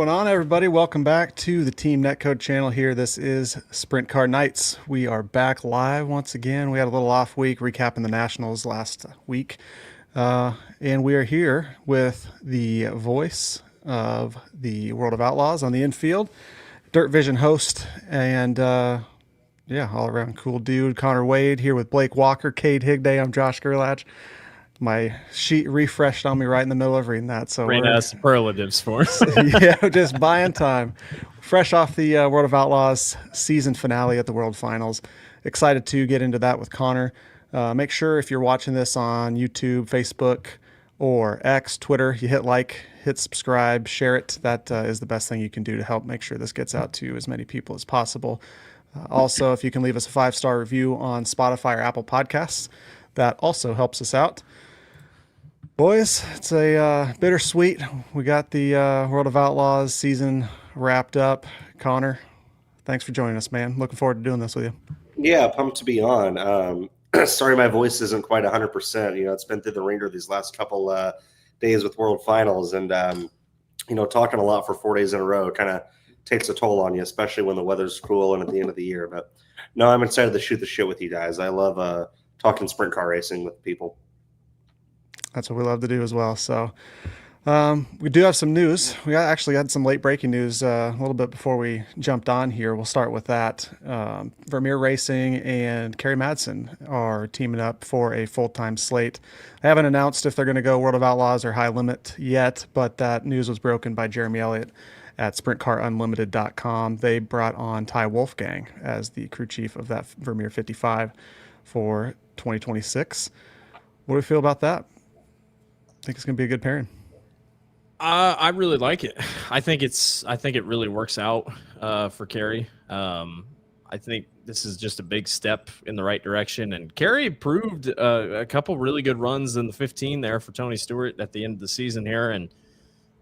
What's going on, everybody? Welcome back to the Team Netcode channel here. This is Sprint Car Nights. We are back live once again. We had a little off week recapping the Nationals last week. And we are here with the voice of the World of Outlaws on the infield, DIRTVision host, and all around cool dude, Connor Wade, here with Blake Walker, Cade Higday. I'm Josh Gerlach. My sheet refreshed on me right in the middle of reading that. So Great superlatives for us. yeah, just buying time. Fresh off the World of Outlaws season finale at the World Finals. Excited to get into that with Connor. Make sure if you're watching this on YouTube, Facebook, or X, Twitter, you hit like, hit subscribe, share it. That is the best thing you can do to help make sure this gets out to as many people as possible. Also, if you can leave us a 5-star review on Spotify or Apple Podcasts, that also helps us out. Boys, it's a bittersweet. We got the World of Outlaws season wrapped up. Connor, thanks for joining us, man. Looking forward to doing this with you. Yeah, pumped to be on. Sorry my voice isn't quite 100%. It's been through the ringer these last couple days with World Finals. And, talking a lot for 4 days in a row kind of takes a toll on you, especially when the weather's cool and at the end of the year. But, no, I'm excited to shoot the shit with you guys. I love talking sprint car racing with people. That's what we love to do as well. So we do have some news. We actually had some late breaking news a little bit before we jumped on here. We'll start with that. Vermeer Racing and Kerry Madsen are teaming up for a full-time slate. They haven't announced if they're going to go World of Outlaws or High Limit yet, but that news was broken by Jeremy Elliott at sprintcarunlimited.com. They brought on Ty Wolfgang as the crew chief of that Vermeer 55 for 2026. What do we feel about that? I think it's going to be a good pairing. I really like it. I think it really works out for Kerry. I think this is just a big step in the right direction. And Kerry proved a couple really good runs in the 15 there for Tony Stewart at the end of the season here. And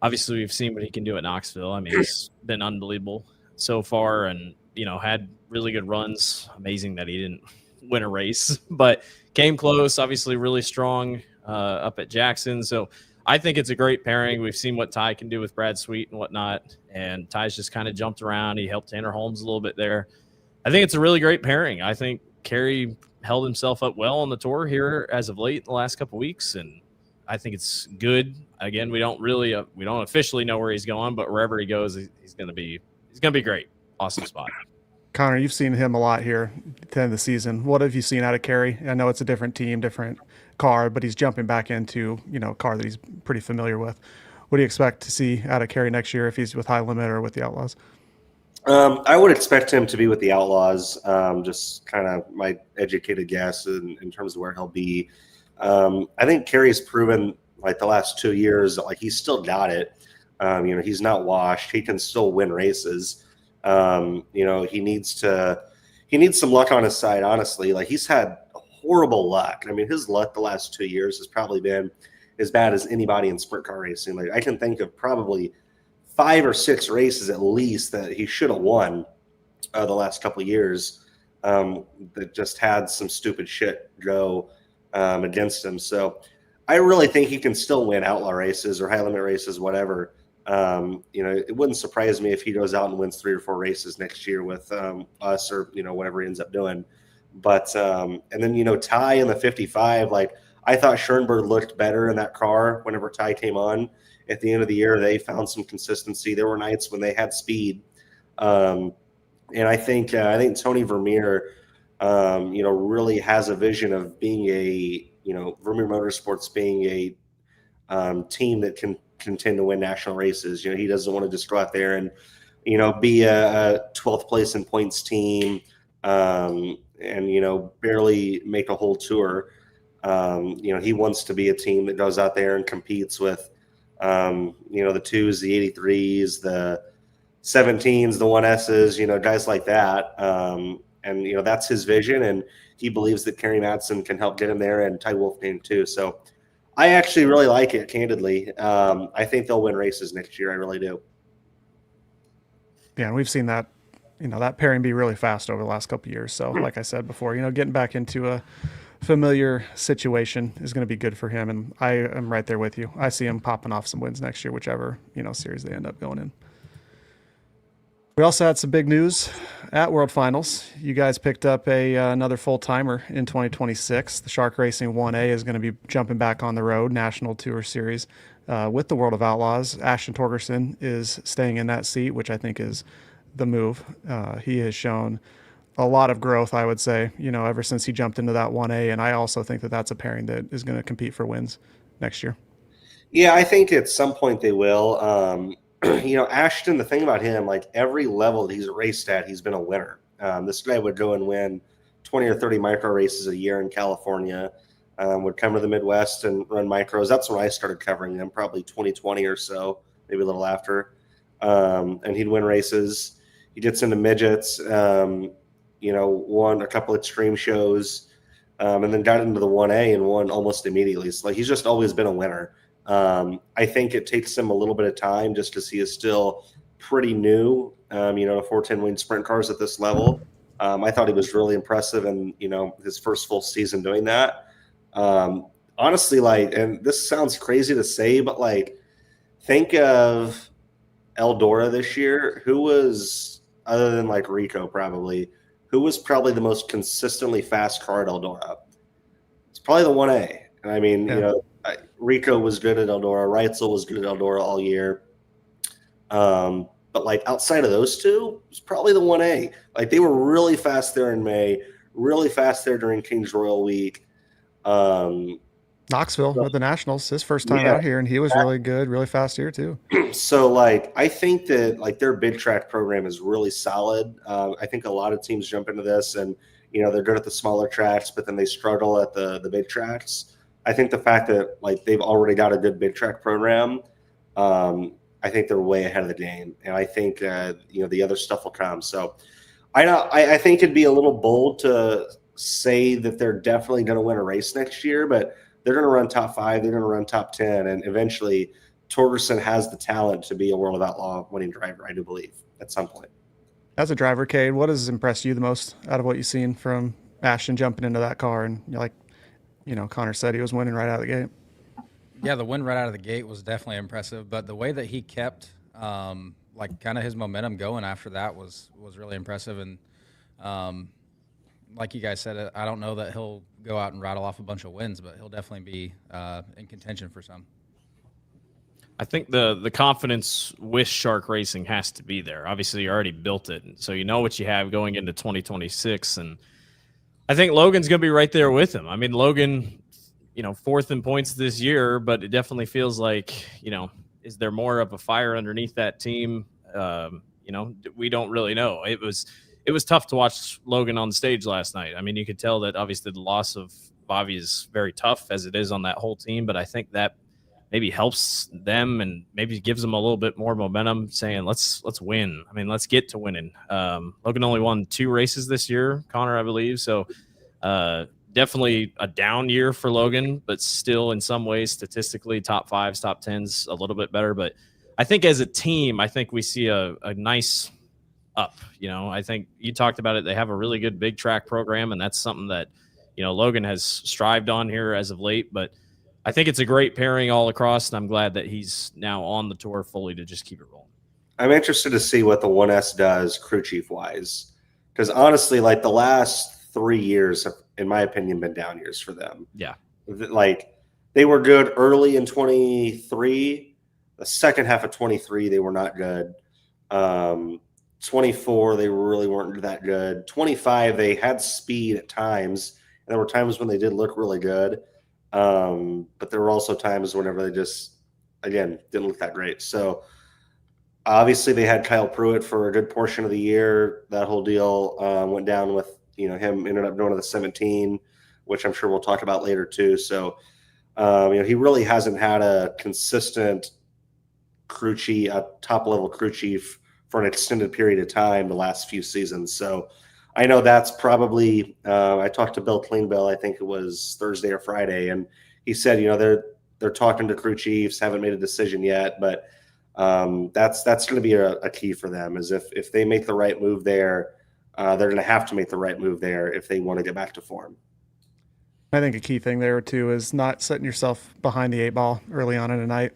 obviously we've seen what he can do at Knoxville. I mean, it's been unbelievable so far and, had really good runs. Amazing that he didn't win a race, but came close, obviously really strong up at Jackson. So I think it's a great pairing. We've seen what Ty can do with Brad Sweet and whatnot, and Ty's just kind of jumped around. He helped Tanner Holmes a little bit there. I think it's a really great pairing. I think Kerry held himself up well on the tour here as of late in the last couple of weeks, and I think it's good. Again, we don't officially know where he's going, but wherever he goes, he's going to be great. Awesome spot. Connor, you've seen him a lot here at the end of the season. What have you seen out of Kerry? I know it's a different team, different car, but he's jumping back into, a car that he's pretty familiar with. What do you expect to see out of Kerry next year if he's with High Limit or with the Outlaws? I would expect him to be with the Outlaws, just kind of my educated guess in terms of where he'll be. I think Kerry's proven like the last 2 years that like he's still got it. He's not washed. He can still win races. He needs some luck on his side, honestly. Like he's had horrible luck. I mean, his luck the last 2 years has probably been as bad as anybody in sprint car racing. Like I can think of probably 5 or 6 races at least that he should have won the last couple of years that just had some stupid shit go against him. So I really think he can still win outlaw races or high limit races, whatever. It wouldn't surprise me if he goes out and wins 3 or 4 races next year with us or, whatever he ends up doing. But, and then, Ty in the 55, like I thought Schoenberg looked better in that car whenever Ty came on at the end of the year. They found some consistency. There were nights when they had speed. And I think Tony Vermeer, really has a vision of being Vermeer Motorsports being a team that can contend to win national races. He doesn't want to just go out there and, be a 12th place in points team and, barely make a whole tour. He wants to be a team that goes out there and competes with, the 2s, the 83s, the 17s, the 1Ss, guys like that. And that's his vision. And he believes that Kerry Madsen can help get him there and Ty Wolfgang too. So I actually really like it, candidly. I think they'll win races next year. I really do. Yeah, and we've seen that, that pairing be really fast over the last couple of years. So like I said before, getting back into a familiar situation is going to be good for him. And I am right there with you. I see him popping off some wins next year, whichever, series they end up going in. We also had some big news at World Finals. You guys picked up another full timer in 2026. The Shark Racing 1A is going to be jumping back on the road, National Tour Series, with the World of Outlaws. Ashton Torgerson is staying in that seat, which I think is the move. He has shown a lot of growth, I would say, ever since he jumped into that 1A. And I also think that that's a pairing that is going to compete for wins next year. Yeah, I think at some point they will. Ashton, the thing about him, like every level that he's raced at, he's been a winner. This guy would go and win 20 or 30 micro races a year in California, would come to the Midwest and run micros. That's when I started covering him, probably 2020 or so, maybe a little after. And he'd win races. He gets into midgets, won a couple extreme shows, and then got into the 1A and won almost immediately. So he's just always been a winner. I think it takes him a little bit of time just because he is still pretty new, to 410 wing sprint cars at this level. I thought he was really impressive in, his first full season doing that. Honestly, and this sounds crazy to say, but think of Eldora this year, who was, other than Rico probably, who was probably the most consistently fast car at Eldora. It's probably the 1A. And I mean, Yeah. Rico was good at Eldora. Reitzel was good at Eldora all year. But outside of those two, it's probably the 1A. They were really fast there in May, really fast there during Kings Royal Week. Knoxville at the Nationals, his first time out here, and he was really good, really fast here too. So I think that their big track program is really solid. I think a lot of teams jump into this and they're good at the smaller tracks, but then they struggle at the big tracks. I think the fact that they've already got a good big track program, I think they're way ahead of the game, and I think the other stuff will come. So I think it'd be a little bold to say that they're definitely going to win a race next year, but they're going to run top 5, they're going to run top 10, and eventually Torgerson has the talent to be a World of Outlaw winning driver, I do believe, at some point. As a driver, Cade, what has impressed you the most out of what you've seen from Ashton jumping into that car? And Connor said he was winning right out of the gate. Yeah, the win right out of the gate was definitely impressive, but the way that he kept kind of his momentum going after that was really impressive. And like you guys said, I don't know that he'll go out and rattle off a bunch of wins, but he'll definitely be in contention for some. I think the confidence with Shark Racing has to be there. Obviously, you already built it, so you know what you have going into 2026, and I think Logan's going to be right there with him. I mean, Logan, 4th in points this year, but it definitely feels like, is there more of a fire underneath that team? We don't really know. It was tough to watch Logan on the stage last night. I mean, you could tell that obviously the loss of Bobby is very tough as it is on that whole team, but I think that maybe helps them and maybe gives them a little bit more momentum, saying let's win. I mean, let's get to winning. Logan only won 2 races this year, Connor, I believe. So definitely a down year for Logan, but still in some ways statistically top 5s, top 10s, a little bit better. But I think as a team, I think we see a nice up. I think you talked about it. They have a really good big track program, and that's something that, Logan has strived on here as of late. But I think it's a great pairing all across, and I'm glad that he's now on the tour fully to just keep it rolling. I'm interested to see what the 1S does crew chief wise, because honestly, the last 3 years have, in my opinion, been down years for them. Yeah. They were good early in 23. The second half of 23, they were not good. 24, they really weren't that good. 25, they had speed at times, and there were times when they did look really good. But there were also times whenever they just, again, didn't look that great. So obviously they had Kyle Pruitt for a good portion of the year. That whole deal went down with, him ended up going to the 17, which I'm sure we'll talk about later too. So, he really hasn't had a consistent crew chief, a top level crew chief for an extended period of time the last few seasons. So I know that's probably, I talked to Bill Cleanbill, I think it was Thursday or Friday, and he said, they're talking to crew chiefs, haven't made a decision yet, but that's going to be a key for them, is if they make the right move there, they're going to have to make the right move there if they want to get back to form. I think a key thing there too is not setting yourself behind the 8 ball early on in a night.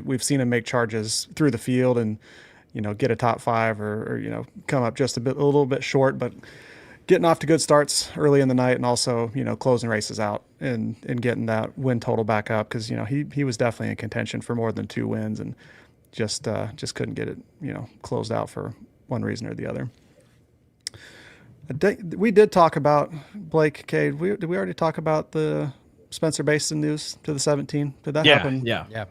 We've seen him make charges through the field, and get a top 5 or come up just a little bit short, but getting off to good starts early in the night and also, closing races out and getting that win total back up. Cause he was definitely in contention for more than 2 wins and just couldn't get it, closed out for one reason or the other. We did talk about Blake Cade. Did we already talk about the Spencer Basin news to the 17? Did that happen? Yeah.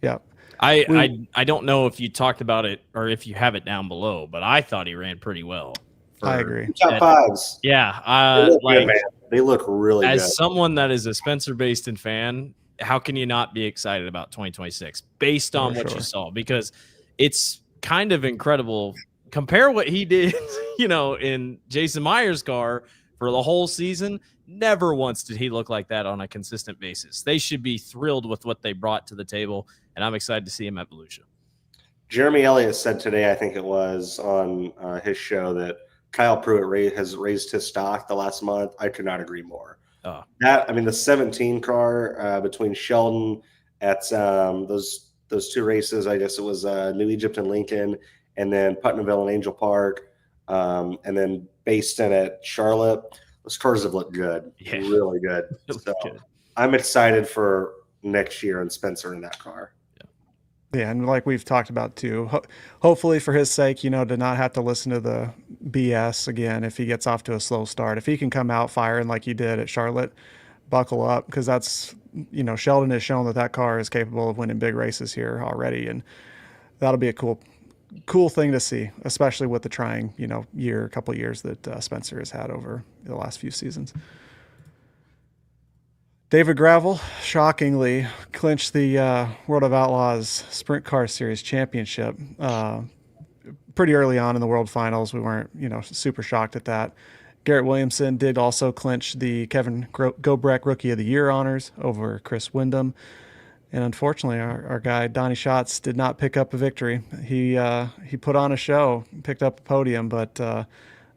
Yeah. I don't know if you talked about it or if you have it down below, but I thought he ran pretty well. I agree. Top 5s. Yeah. They look good, man. They look really good. As someone that is a Spencer Basin fan, how can you not be excited about 2026 based on what you saw? Because it's kind of incredible. Compare what he did, in Jason Meyer's car for the whole season. Never once did he look like that on a consistent basis. They should be thrilled with what they brought to the table, and I'm excited to see him at Volusia. Jeremy Elliott said today, I think it was on his show, that Kyle Pruitt has raised his stock the last month. I could not agree more. The 17 car between Sheldon at those 2 races, I guess it was New Egypt and Lincoln, and then Putnamville and Angel Park, and then Baston at Charlotte. Those cars have looked good, really good. So good. I'm excited for next year and Spencer in that car. Yeah, and like we've talked about too, hopefully for his sake, to not have to listen to the BS again if he gets off to a slow start. If he can come out firing like he did at Charlotte, buckle up, because that's, Sheldon has shown that car is capable of winning big races here already, and that'll be a cool thing to see, especially with the trying, couple of years that Spencer has had over the last few seasons. David Gravel shockingly clinched the World of Outlaws Sprint Car Series championship pretty early on in the World Finals. We weren't, super shocked at that. Garrett Williamson did also clinch the Kevin Gobrecht Rookie of the Year honors over Chris Windham. And unfortunately, our guy, Donnie Schatz, did not pick up a victory. He put on a show, picked up a podium, but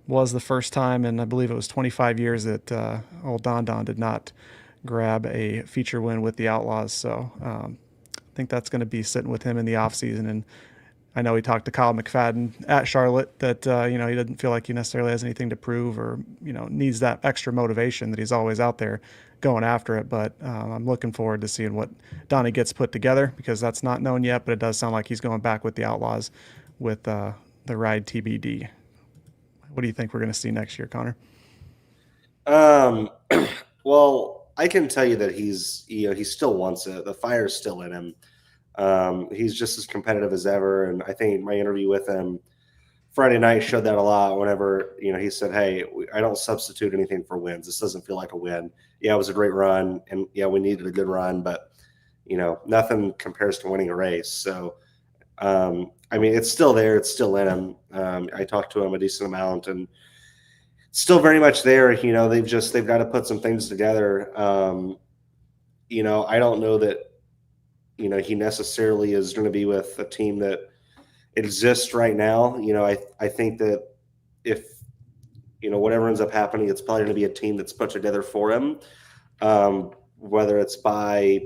was the first time in, I believe it was 25 years, that old Don did not grab a feature win with the Outlaws. So I think that's going to be sitting with him in the offseason. And I know he talked to Kyle McFadden at Charlotte that, he doesn't feel like he necessarily has anything to prove or, needs that extra motivation, that he's always out there going after it. But I'm looking forward to seeing what Donnie gets put together, because that's not known yet, but it does sound like he's going back with the Outlaws with the ride TBD. What do you think we're going to see next year, Connor? Well, I can tell you that he still wants it. The fire's still in him. He's just as competitive as ever. And I think my interview with him Friday night showed that a lot whenever, he said, hey, I don't substitute anything for wins. This doesn't feel like a win. Yeah, it was a great run. And yeah, we needed a good run, but nothing compares to winning a race. So, it's still there. It's still in him. I talked to him a decent amount, and still very much there. They've got to put some things together. I don't know that, he necessarily is going to be with a team that exists right now. I think that if, whatever ends up happening, it's probably going to be a team that's put together for him. Whether it's by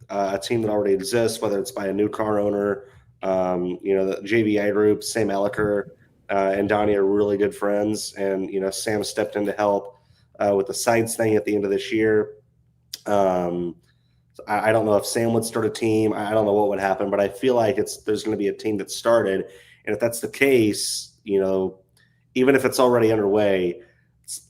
a team that already exists, whether it's by a new car owner, the JBI group, Sam Elliker, and Donnie are really good friends. And, Sam stepped in to help with the sides thing at the end of this year. I don't know if Sam would start a team. I don't know what would happen, but I feel like there's going to be a team that started. And if that's the case, even if it's already underway, it's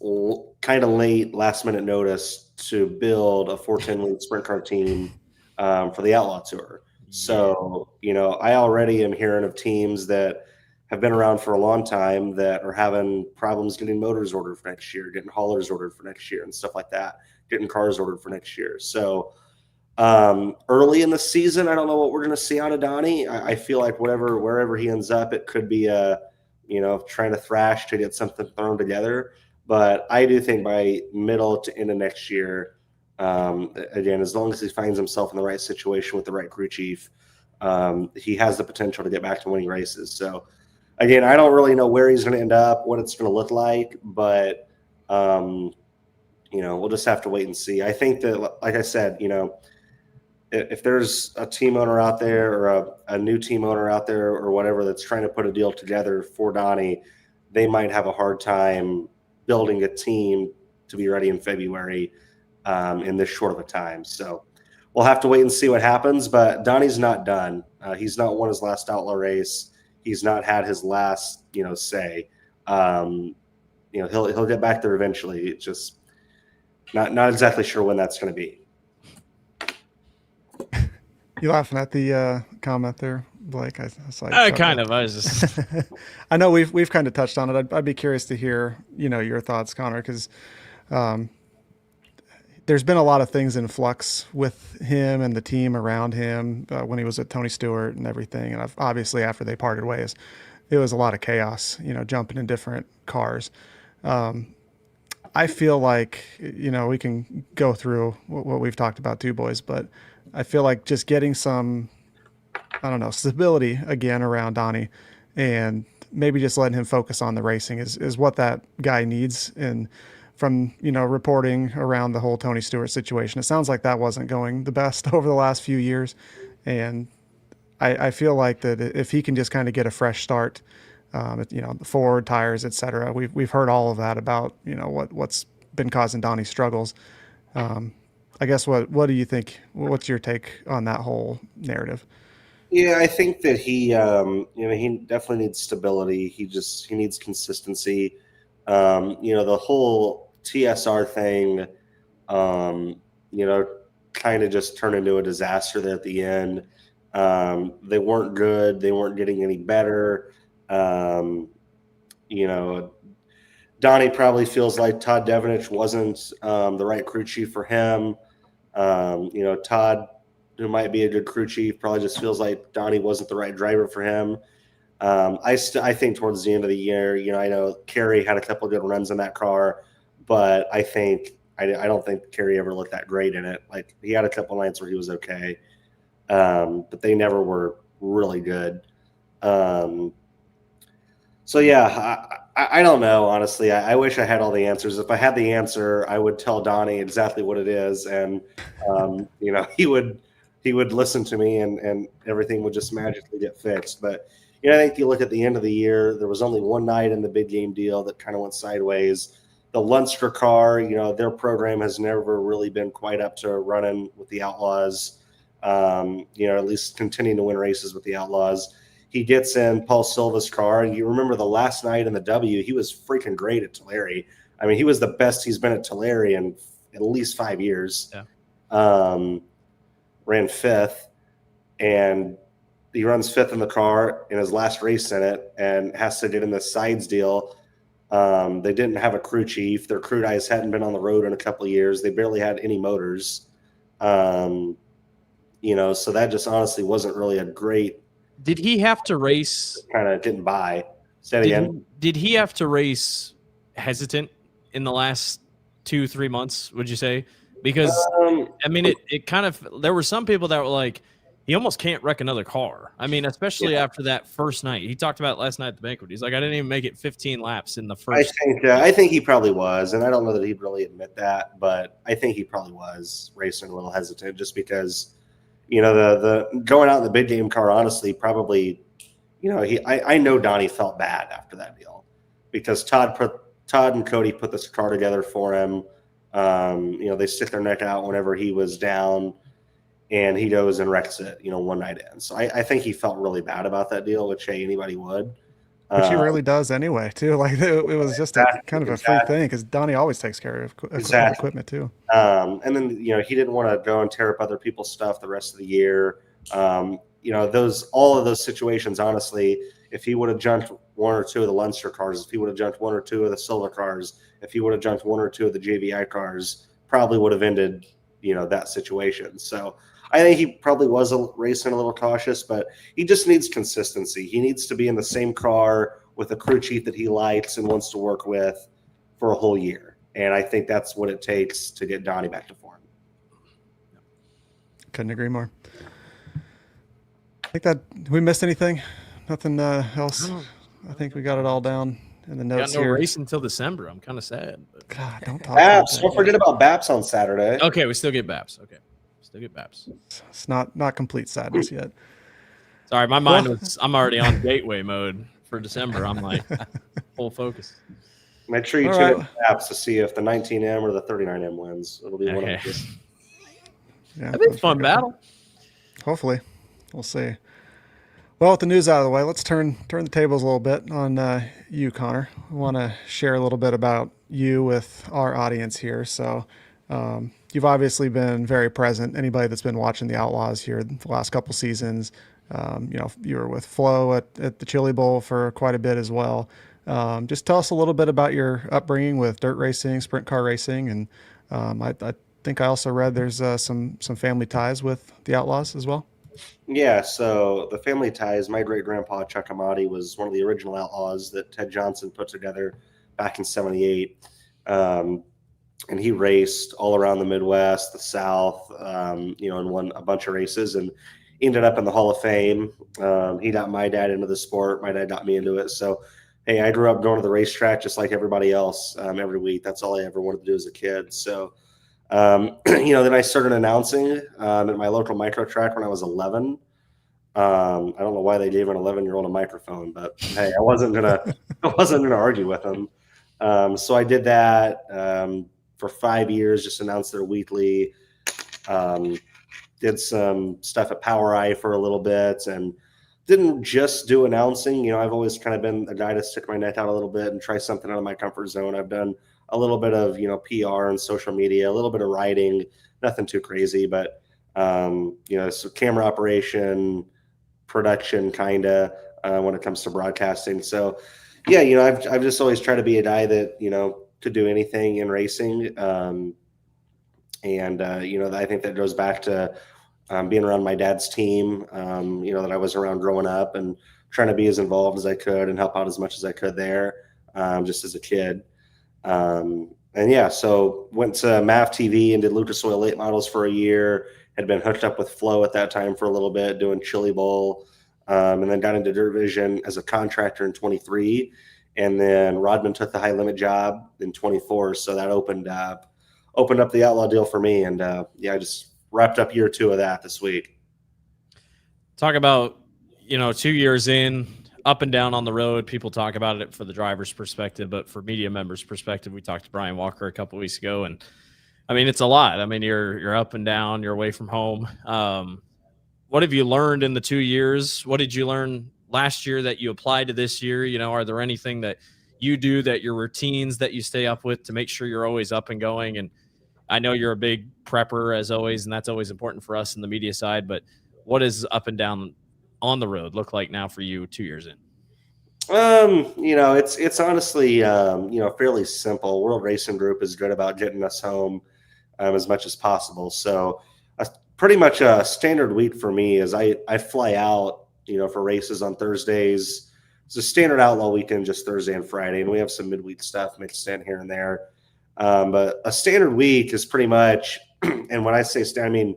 kind of late, last minute notice to build a 410 sprint car team for the Outlaw Tour. So, I already am hearing of teams that have been around for a long time that are having problems getting motors ordered for next year, getting haulers ordered for next year and stuff like that, getting cars ordered for next year. So early in the season, I don't know what we're going to see out of Donnie. I feel like wherever he ends up, it could be trying to thrash to get something thrown together. But I do think by middle to end of next year, again, as long as he finds himself in the right situation with the right crew chief, he has the potential to get back to winning races. So again, I don't really know where he's going to end up, what it's going to look like, but we'll just have to wait and see. I think that, like I said, if there's a team owner out there or a new team owner out there or whatever that's trying to put a deal together for Donnie, they might have a hard time building a team to be ready in February in this short of a time. So we'll have to wait and see what happens. But Donnie's not done. He's not won his last Outlaw race. He's not had his last, say. He'll get back there eventually. It's just not exactly sure when that's going to be. You laughing at the comment there, Blake? I kind of. I was just. I know we've kind of touched on it. I'd be curious to hear your thoughts, Connor, because there's been a lot of things in flux with him and the team around him when he was at Tony Stewart and everything. And obviously after they parted ways, it was a lot of chaos. Jumping in different cars. I feel like we can go through what we've talked about too, boys, but I feel like just getting some, stability again around Donnie and maybe just letting him focus on the racing is what that guy needs. And from, reporting around the whole Tony Stewart situation, it sounds like that wasn't going the best over the last few years. And I feel like that if he can just kind of get a fresh start, the Ford tires, et cetera, we've heard all of that about, what's been causing Donnie's struggles. I guess what do you think? What's your take on that whole narrative? Yeah, I think that he definitely needs stability. He needs consistency. The whole TSR thing, kind of just turned into a disaster there at the end. They weren't good. They weren't getting any better. Donnie probably feels like Todd Devenich wasn't the right crew chief for him. Todd, who might be a good crew chief, probably just feels like Donnie wasn't the right driver for him. I think towards the end of the year, I know Kerry had a couple of good runs in that car, but I don't think Kerry ever looked that great in it. Like, he had a couple nights where he was okay, but they never were really good. So yeah, I don't know, honestly. I wish I had all the answers. If I had the answer, I would tell Donnie exactly what it is, and he would listen to me, and everything would just magically get fixed. But I think you look at the end of the year, there was only one night in the big game deal that kind of went sideways. The Lundster car, their program has never really been quite up to running with the Outlaws. At least continuing to win races with the Outlaws. He gets in Paul Silva's car, and you remember the last night in the W, he was freaking great at Tulare. I mean, he was the best he's been at Tulare in at least 5 years. Yeah. Ran fifth, and he runs fifth in the car in his last race in it and has to get in this sides deal. They didn't have a crew chief. Their crew guys hadn't been on the road in a couple of years. They barely had any motors. So that just honestly wasn't really a great. Did he have to race? Kind of getting by. Say it again. Did he have to race hesitant in the last 2-3 months, would you say? Because, it kind of – there were some people that were like, he almost can't wreck another car. I mean, especially after that first night. He talked about it last night at the banquet. He's like, I didn't even make it 15 laps in the first. I think he probably was, and I don't know that he'd really admit that, but I think he probably was racing a little hesitant just because – the going out in the big game car, honestly, probably, I know Donnie felt bad after that deal because Todd and Cody put this car together for him. They stick their neck out whenever he was down, and he goes and wrecks it, one night in. So I think he felt really bad about that deal, which anybody would. Which he rarely does anyway, too. Like it was just a kind of a free thing because Donnie always takes care of equipment too. And then he didn't want to go and tear up other people's stuff the rest of the year. All of those situations, honestly, if he would have jumped one or two of the Lundster cars, if he would have jumped one or two of the Silva cars, if he would have jumped one or two of the JVI cars, probably would have ended that situation. So I think he probably was racing a little cautious, but he just needs consistency. He needs to be in the same car with a crew chief that he likes and wants to work with for a whole year. And I think that's what it takes to get Donnie back to form. Couldn't agree more. I think that we missed anything. Nothing else. I think we got it all down in the notes. Got no here. race until December. I'm kind of sad. But. God, don't talk Baps. about Don't forget about Baps on Saturday. Okay, we still get Baps. Okay. Still get Baps. It's not complete sadness yet. Sorry, my mind was. I'm already on gateway mode for December. I'm like full focus. Make sure you All tune in right. apps to see if the 19M or the 39M wins. It'll be one of them. Yeah, That'd be a fun battle. Hopefully, we'll see. Well, with the news out of the way, let's turn the tables a little bit on you, Connor. I want to share a little bit about you with our audience here. So, you've obviously been very present. Anybody that's been watching the Outlaws here the last couple seasons, you were with Flo at the Chili Bowl for quite a bit as well. Just tell us a little bit about your upbringing with dirt racing, sprint car racing, and I think I also read there's some family ties with the Outlaws as well. Yeah, so the family ties, my great-grandpa Chuck Amati was one of the original Outlaws that Ted Johnson put together back in 78. And he raced all around the Midwest, the South, and won a bunch of races and ended up in the Hall of Fame. He got my dad into the sport. My dad got me into it. So, hey, I grew up going to the racetrack just like everybody else every week. That's all I ever wanted to do as a kid. So, then I started announcing at my local micro track when I was 11. I don't know why they gave an 11-year-old a microphone, but hey, I wasn't gonna argue with them. So I did that for 5 years, just announced their weekly. Did some stuff at Power Eye for a little bit, and didn't just do announcing. I've always kind of been a guy to stick my neck out a little bit and try something out of my comfort zone. I've done a little bit of PR and social media, a little bit of writing, nothing too crazy, but so camera operation, production kind of when it comes to broadcasting. So yeah, I've just always tried to be a guy that could do anything in racing, and I think that goes back to being around my dad's team, that I was around growing up and trying to be as involved as I could and help out as much as I could there, just as a kid. So went to MAF TV and did Lucas Oil late models for a year. Had been hooked up with Flo at that time for a little bit, doing Chili Bowl, and then got into DIRTVision as a contractor in 23. And then Rodman took the high limit job in 24, so that opened up the Outlaw deal for me. And I just wrapped up year 2 of that this week. Talk about 2 years in. Up and down on the road. People talk about it for the driver's perspective, but for media members' perspective, we talked to Brian Walker a couple of weeks ago, and I mean, it's a lot. I mean, you're up and down, you're away from home. What have you learned in the 2 years? What did you learn last year that you applied to this year? Are there anything that you do, that your routines that you stay up with to make sure you're always up and going? And I know you're a big prepper as always, and that's always important for us in the media side, but what is up and down on the road look like now for you 2 years in? It's honestly, fairly simple. World Racing Group is good about getting us home as much as possible. So pretty much a standard week for me is I fly out, for races on Thursdays. It's a standard Outlaw weekend, just Thursday and Friday, and we have some midweek stuff mixed in here and there. But a standard week is pretty much, and when I say I mean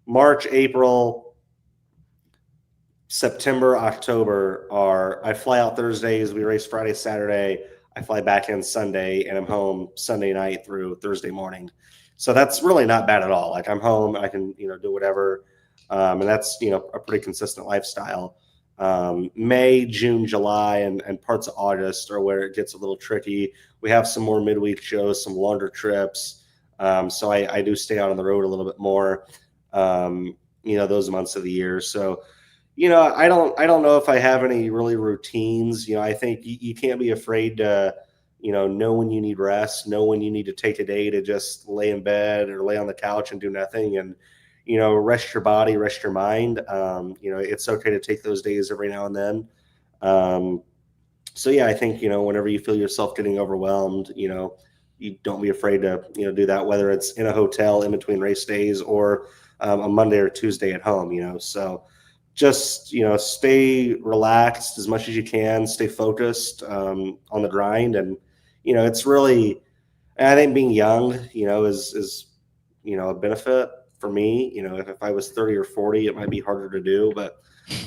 March, April, September, October I fly out Thursdays, we race Friday, Saturday, I fly back in Sunday, and I'm home Sunday night through Thursday morning. So that's really not bad at all. Like, I'm home, I can, do whatever. And that's, a pretty consistent lifestyle. May, June, July, and parts of August are where it gets a little tricky. We have some more midweek shows, some longer trips. So I do stay out on the road a little bit more, those months of the year. So, I don't know if I have any really routines. I think you can't be afraid to, know when you need rest, know when you need to take a day to just lay in bed or lay on the couch and do nothing, and, rest your body, rest your mind. It's okay to take those days every now and then. I think, whenever you feel yourself getting overwhelmed, you don't be afraid to, do that, whether it's in a hotel in between race days or a Monday or Tuesday at home, so just, stay relaxed as much as you can, stay focused on the grind. And, it's really, I think being young, is a benefit for me. If I was 30 or 40, it might be harder to do, but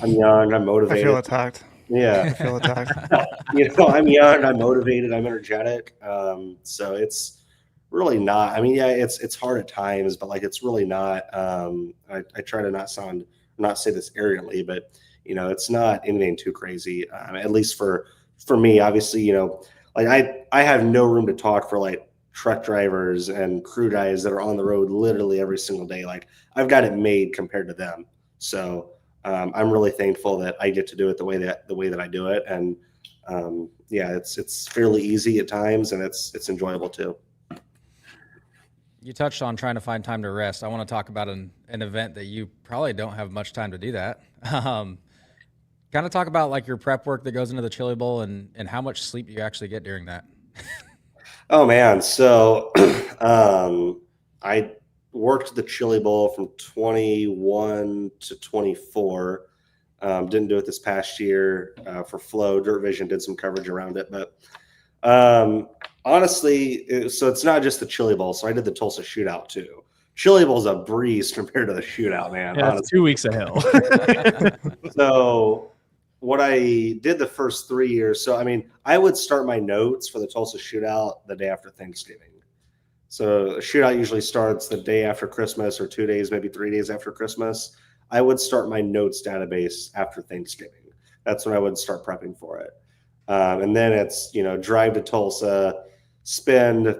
I'm young, I'm motivated. I feel attacked. Yeah. I feel attacked. I'm young, I'm motivated, I'm energetic. So it's really not. I mean, yeah, it's hard at times, but like it's really not. I try to not say this arrogantly, but it's not anything too crazy. At least for me, obviously, like I have no room to talk for like truck drivers and crew guys that are on the road literally every single day. Like I've got it made compared to them. So I'm really thankful that I get to do it the way that I do it, and yeah, it's fairly easy at times, and it's enjoyable too. You touched on trying to find time to rest. I want to talk about an event that you probably don't have much time to do that. Kind of talk about like your prep work that goes into the Chili Bowl and how much sleep you actually get during that. Oh man, so I worked the Chili Bowl from 21 to 24. Didn't do it this past year for Flow. DIRTVision did some coverage around it, but honestly, so it's not just the Chili Bowl. So I did the Tulsa Shootout too. Chili Bowl's a breeze compared to the Shootout, man. Yeah, it's 2 weeks of hell. So what I did the first 3 years, so I mean, I would start my notes for the Tulsa Shootout the day after Thanksgiving. So a shootout usually starts the day after Christmas or 2 days, maybe 3 days after Christmas. I would start my notes database after Thanksgiving. That's when I would start prepping for it. And then it's, drive to Tulsa, spend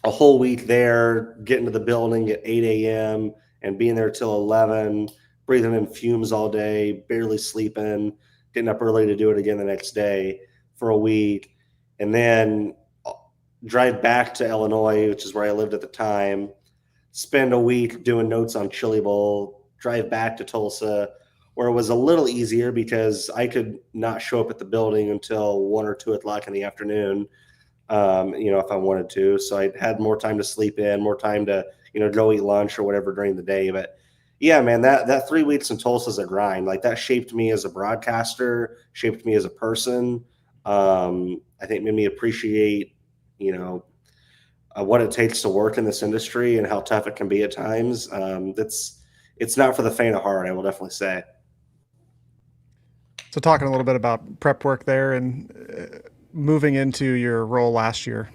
a whole week there, get into the building at 8 a.m. and being there till 11, breathing in fumes all day, barely sleeping, getting up early to do it again the next day for a week. And then drive back to Illinois, which is where I lived at the time, spend a week doing notes on Chili Bowl, drive back to Tulsa, where it was a little easier because I could not show up at the building until 1 or 2 o'clock in the afternoon, if I wanted to. So I had more time to sleep in, more time to, go eat lunch or whatever during the day. But yeah, man, that 3 weeks in Tulsa is a grind. Like that shaped me as a broadcaster, shaped me as a person. I think made me appreciate, what it takes to work in this industry and how tough it can be at times. It's not for the faint of heart, I will definitely say. So talking a little bit about prep work there and moving into your role last year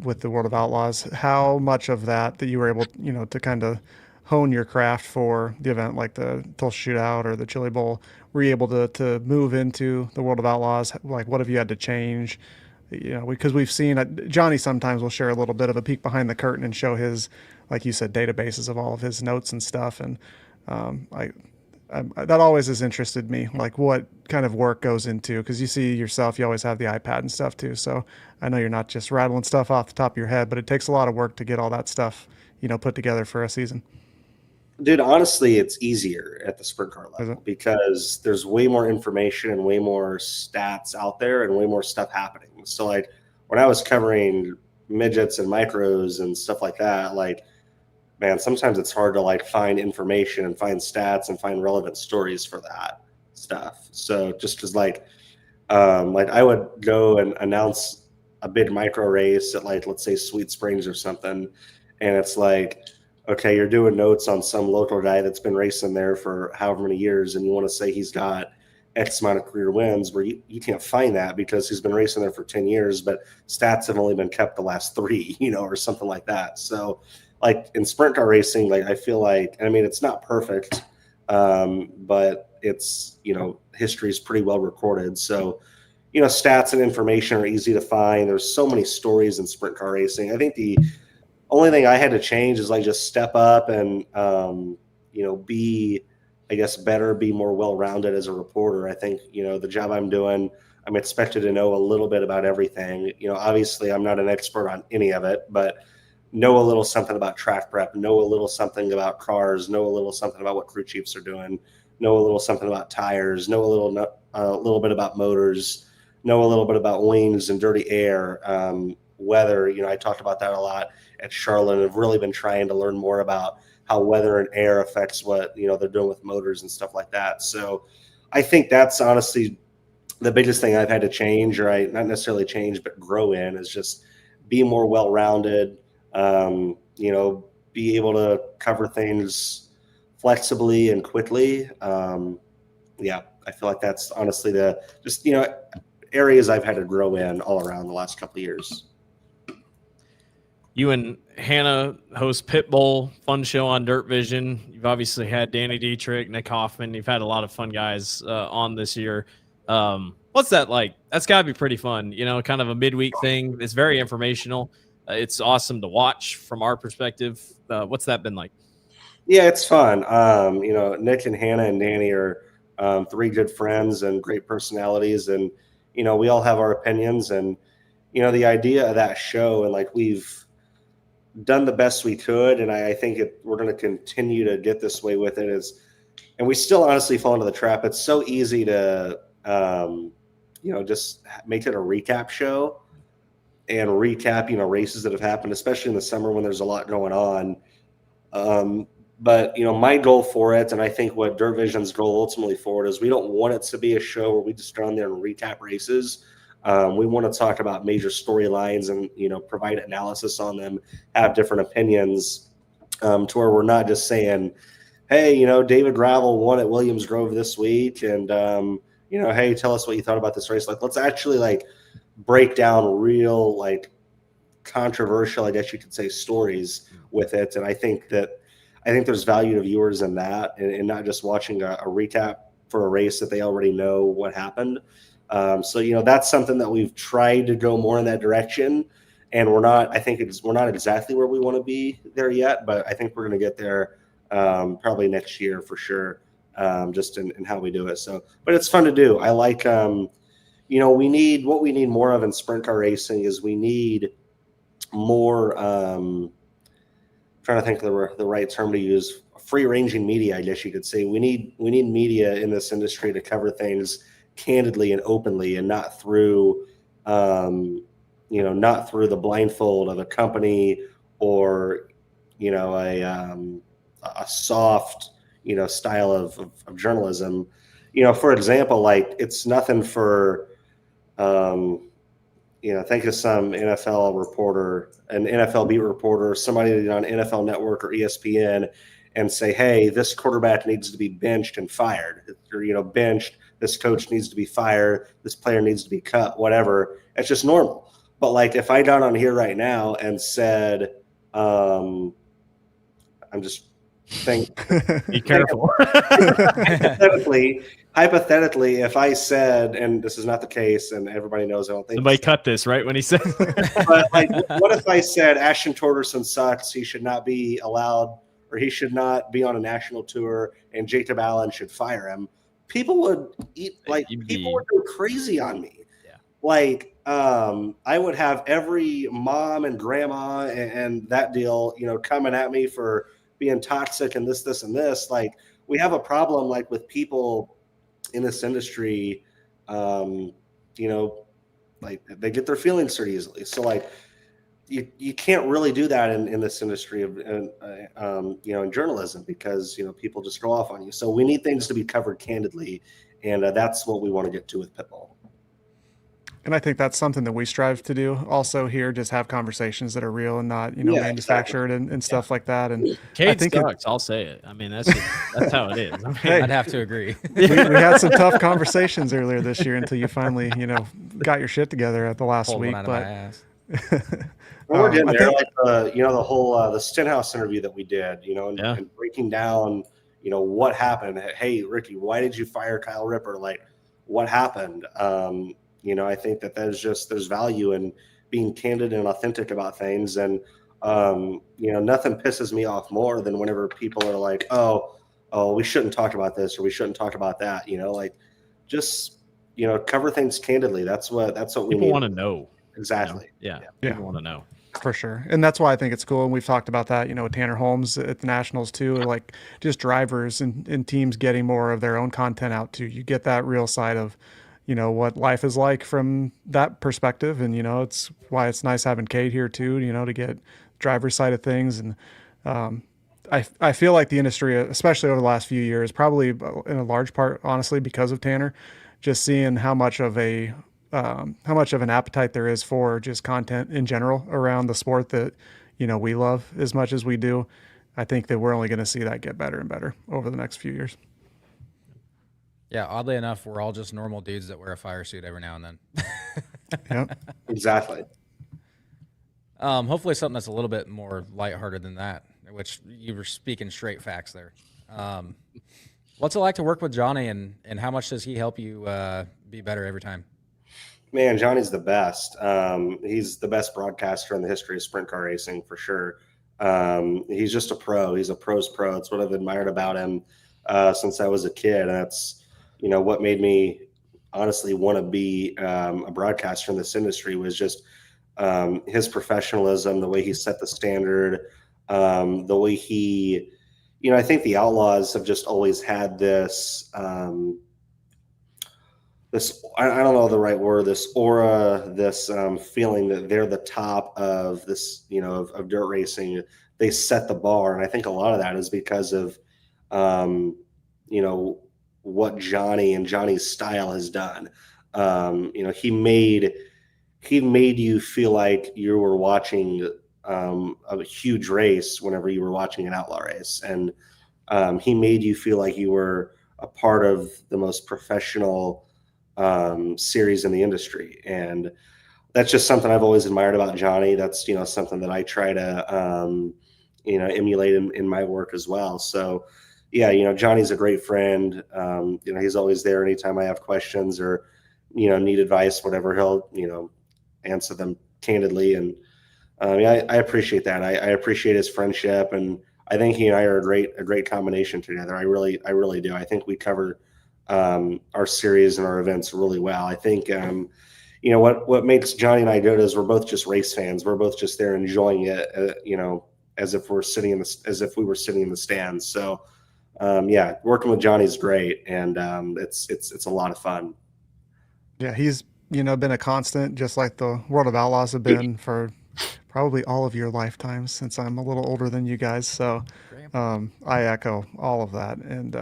with the World of Outlaws, how much of that you were able, to kind of hone your craft for the event like the Tulsa Shootout or the Chili Bowl, were you able to move into the World of Outlaws? Like what have you had to change? Because we've seen Johnny sometimes will share a little bit of a peek behind the curtain and show his, like you said, databases of all of his notes and stuff. And that always has interested me, like what kind of work goes into, because you see yourself, you always have the iPad and stuff too. So I know you're not just rattling stuff off the top of your head, but it takes a lot of work to get all that stuff, put together for a season. Dude, honestly, it's easier at the sprint car level because there's way more information and way more stats out there and way more stuff happening. So like when I was covering midgets and micros and stuff like that, like, man, sometimes it's hard to like find information and find stats and find relevant stories for that stuff. So just because like I would go and announce a big micro race at like, let's say Sweet Springs or something. And it's like, okay, you're doing notes on some local guy that's been racing there for however many years, and you want to say he's got X amount of career wins, where you can't find that because he's been racing there for 10 years, but stats have only been kept the last 3, or something like that. So like in sprint car racing, like I feel like, I mean, it's not perfect, but it's, history is pretty well recorded. So, stats and information are easy to find. There's so many stories in sprint car racing. I think the only thing I had to change is like just step up and, be, I guess, better, be more well-rounded as a reporter. I think, the job I'm doing, I'm expected to know a little bit about everything. Obviously I'm not an expert on any of it, but know a little something about track prep, know a little something about cars, know a little something about what crew chiefs are doing, know a little something about tires, know a little bit about motors, know a little bit about wings and dirty air, weather. I talked about that a lot at Charlotte, and have really been trying to learn more about how weather and air affects what they're doing with motors and stuff like that. So I think that's honestly the biggest thing I've had to change, or not necessarily change, but grow in, is just be more well-rounded, be able to cover things flexibly and quickly. Yeah, I feel like that's honestly areas I've had to grow in all around the last couple of years. you and Hannah host Pitbull, fun show on DIRTVision. You've obviously had Danny Dietrich, Nick Hoffman. You've had a lot of fun guys on this year. What's that like? That's got to be pretty fun. You know, kind of a midweek thing. It's very informational. It's awesome to watch from our perspective. What's that been like? Yeah, it's fun. You know, Nick and Hannah and Danny are three good friends and great personalities, and you know, we all have our opinions. And you know, the idea of that show, and like we've done the best we could, and I think we're going to continue to get this way with it. And we still honestly fall into the trap. It's so easy to you know, just make it a recap show and recap, you know, races that have happened, especially in the summer when there's a lot going on. But you know, my goal for it, and I think what DIRTVision's goal ultimately for it is, we don't want it to be a show where we just go on there and recap races. We want to talk about major storylines and, you know, provide analysis on them, have different opinions, to where we're not just saying, hey, you know, David Gravel won at Williams Grove this week, and you know, hey, tell us what you thought about this race. Like, let's actually like break down real, like, controversial, I guess you could say, stories with it. And I think there's value to viewers in that, and not just watching a recap for a race that they already know what happened. So, you know, that's something that we've tried to go more in that direction, and we're not exactly where we want to be there yet, but I think we're going to get there probably next year for sure, just in how we do it. So, but it's fun to do. I like, you know, what we need more of in sprint car racing is we need more, trying to think of the right term to use, free ranging media, I guess you could say. We need media in this industry to cover things candidly and openly, and not through, you know, not through the blindfold of a company, or, you know, a soft, you know, style of journalism. You know, for example, like, it's nothing for, you know, think of some NFL reporter, an NFL beat reporter, somebody on NFL Network or ESPN, and say, hey, this quarterback needs to be benched and fired, or, you know, benched, this coach needs to be fired, this player needs to be cut, whatever. It's just normal. But like, if I got on here right now and said, I'm just thinking, Be careful. hypothetically, if I said, and this is not the case, and everybody knows, I don't think Somebody cut this right when he said, but like, what if I said Ashton Torgerson sucks, he should not be allowed, or he should not be on a national tour, and Jacob Allen should fire him? People would people would go crazy on me. Yeah. Like, I would have every mom and grandma and that deal, you know, coming at me for being toxic and this and this. Like, we have a problem, like, with people in this industry, you know, like, they get their feelings hurt easily. So like, you can't really do that in this industry of, you know, in journalism, because, you know, people just go off on you. So we need things to be covered candidly, and that's what we want to get to with Pitbull. And I think that's something that we strive to do also here, just have conversations that are real and not, you know, manufactured and stuff like that. And Cade sucks, I'll say it. I mean, that's how it is. I mean, Hey, I'd have to agree. we had some tough conversations earlier this year until you finally, you know, got your shit together at the last Pulled week. one out of my ass. Well, we're getting there. Like, you know, the whole the Stenhouse interview that we did, you know, and breaking down, you know, what happened. Hey, Ricky, why did you fire Kyle Ripper? Like, what happened? You know, I think that there's value in being candid and authentic about things. And, you know, nothing pisses me off more than whenever people are like, oh, we shouldn't talk about this, or we shouldn't talk about that. You know, like, just, you know, cover things candidly. That's what we people need. want to know. Exactly. You know? Yeah. People want to know. For sure. And that's why I think it's cool. And we've talked about that, you know, with Tanner Holmes at the Nationals too, like, just drivers and teams getting more of their own content out too. You get that real side of, you know, what life is like from that perspective. And, you know, it's why it's nice having Cade here too, you know, to get driver's side of things. And I feel like the industry, especially over the last few years, probably in a large part, honestly, because of Tanner, just seeing how much of an appetite there is for just content in general around the sport that, you know, we love as much as we do. I think that we're only going to see that get better and better over the next few years. Yeah, oddly enough, we're all just normal dudes that wear a fire suit every now and then. Yep. Exactly. Hopefully something that's a little bit more lighthearted than that, which you were speaking straight facts there. What's it like to work with Johnny, and how much does he help you be better every time? Man, Johnny's the best. He's the best broadcaster in the history of sprint car racing for sure. He's just a pro. He's a pro's pro. It's what I've admired about him since I was a kid. And that's, what made me honestly want to be a broadcaster in this industry was just his professionalism, the way he set the standard, the way he, I think the Outlaws have just always had this, I don't know the right word, this aura, this feeling that they're the top of this, of dirt racing. They set the bar. And I think a lot of that is because of, what Johnny and Johnny's style has done. He made you feel like you were watching a huge race whenever you were watching an outlaw race. And he made you feel like you were a part of the most professional series in the industry. And that's just something I've always admired about Johnny. That's, something that I try to, emulate in my work as well. So yeah, Johnny's a great friend. He's always there anytime I have questions or, need advice, whatever, he'll, answer them candidly. And I appreciate that. I appreciate his friendship, and I think he and I are a great combination together. I really do. I think we cover our series and our events really well. I think, what makes Johnny and I good is we're both just race fans. We're both just there enjoying it, as if we were sitting in the stands. So, working with Johnny's great, and it's a lot of fun. Yeah, he's been a constant, just like the World of Outlaws have been for probably all of your lifetimes, since I'm a little older than you guys. So I echo all of that. And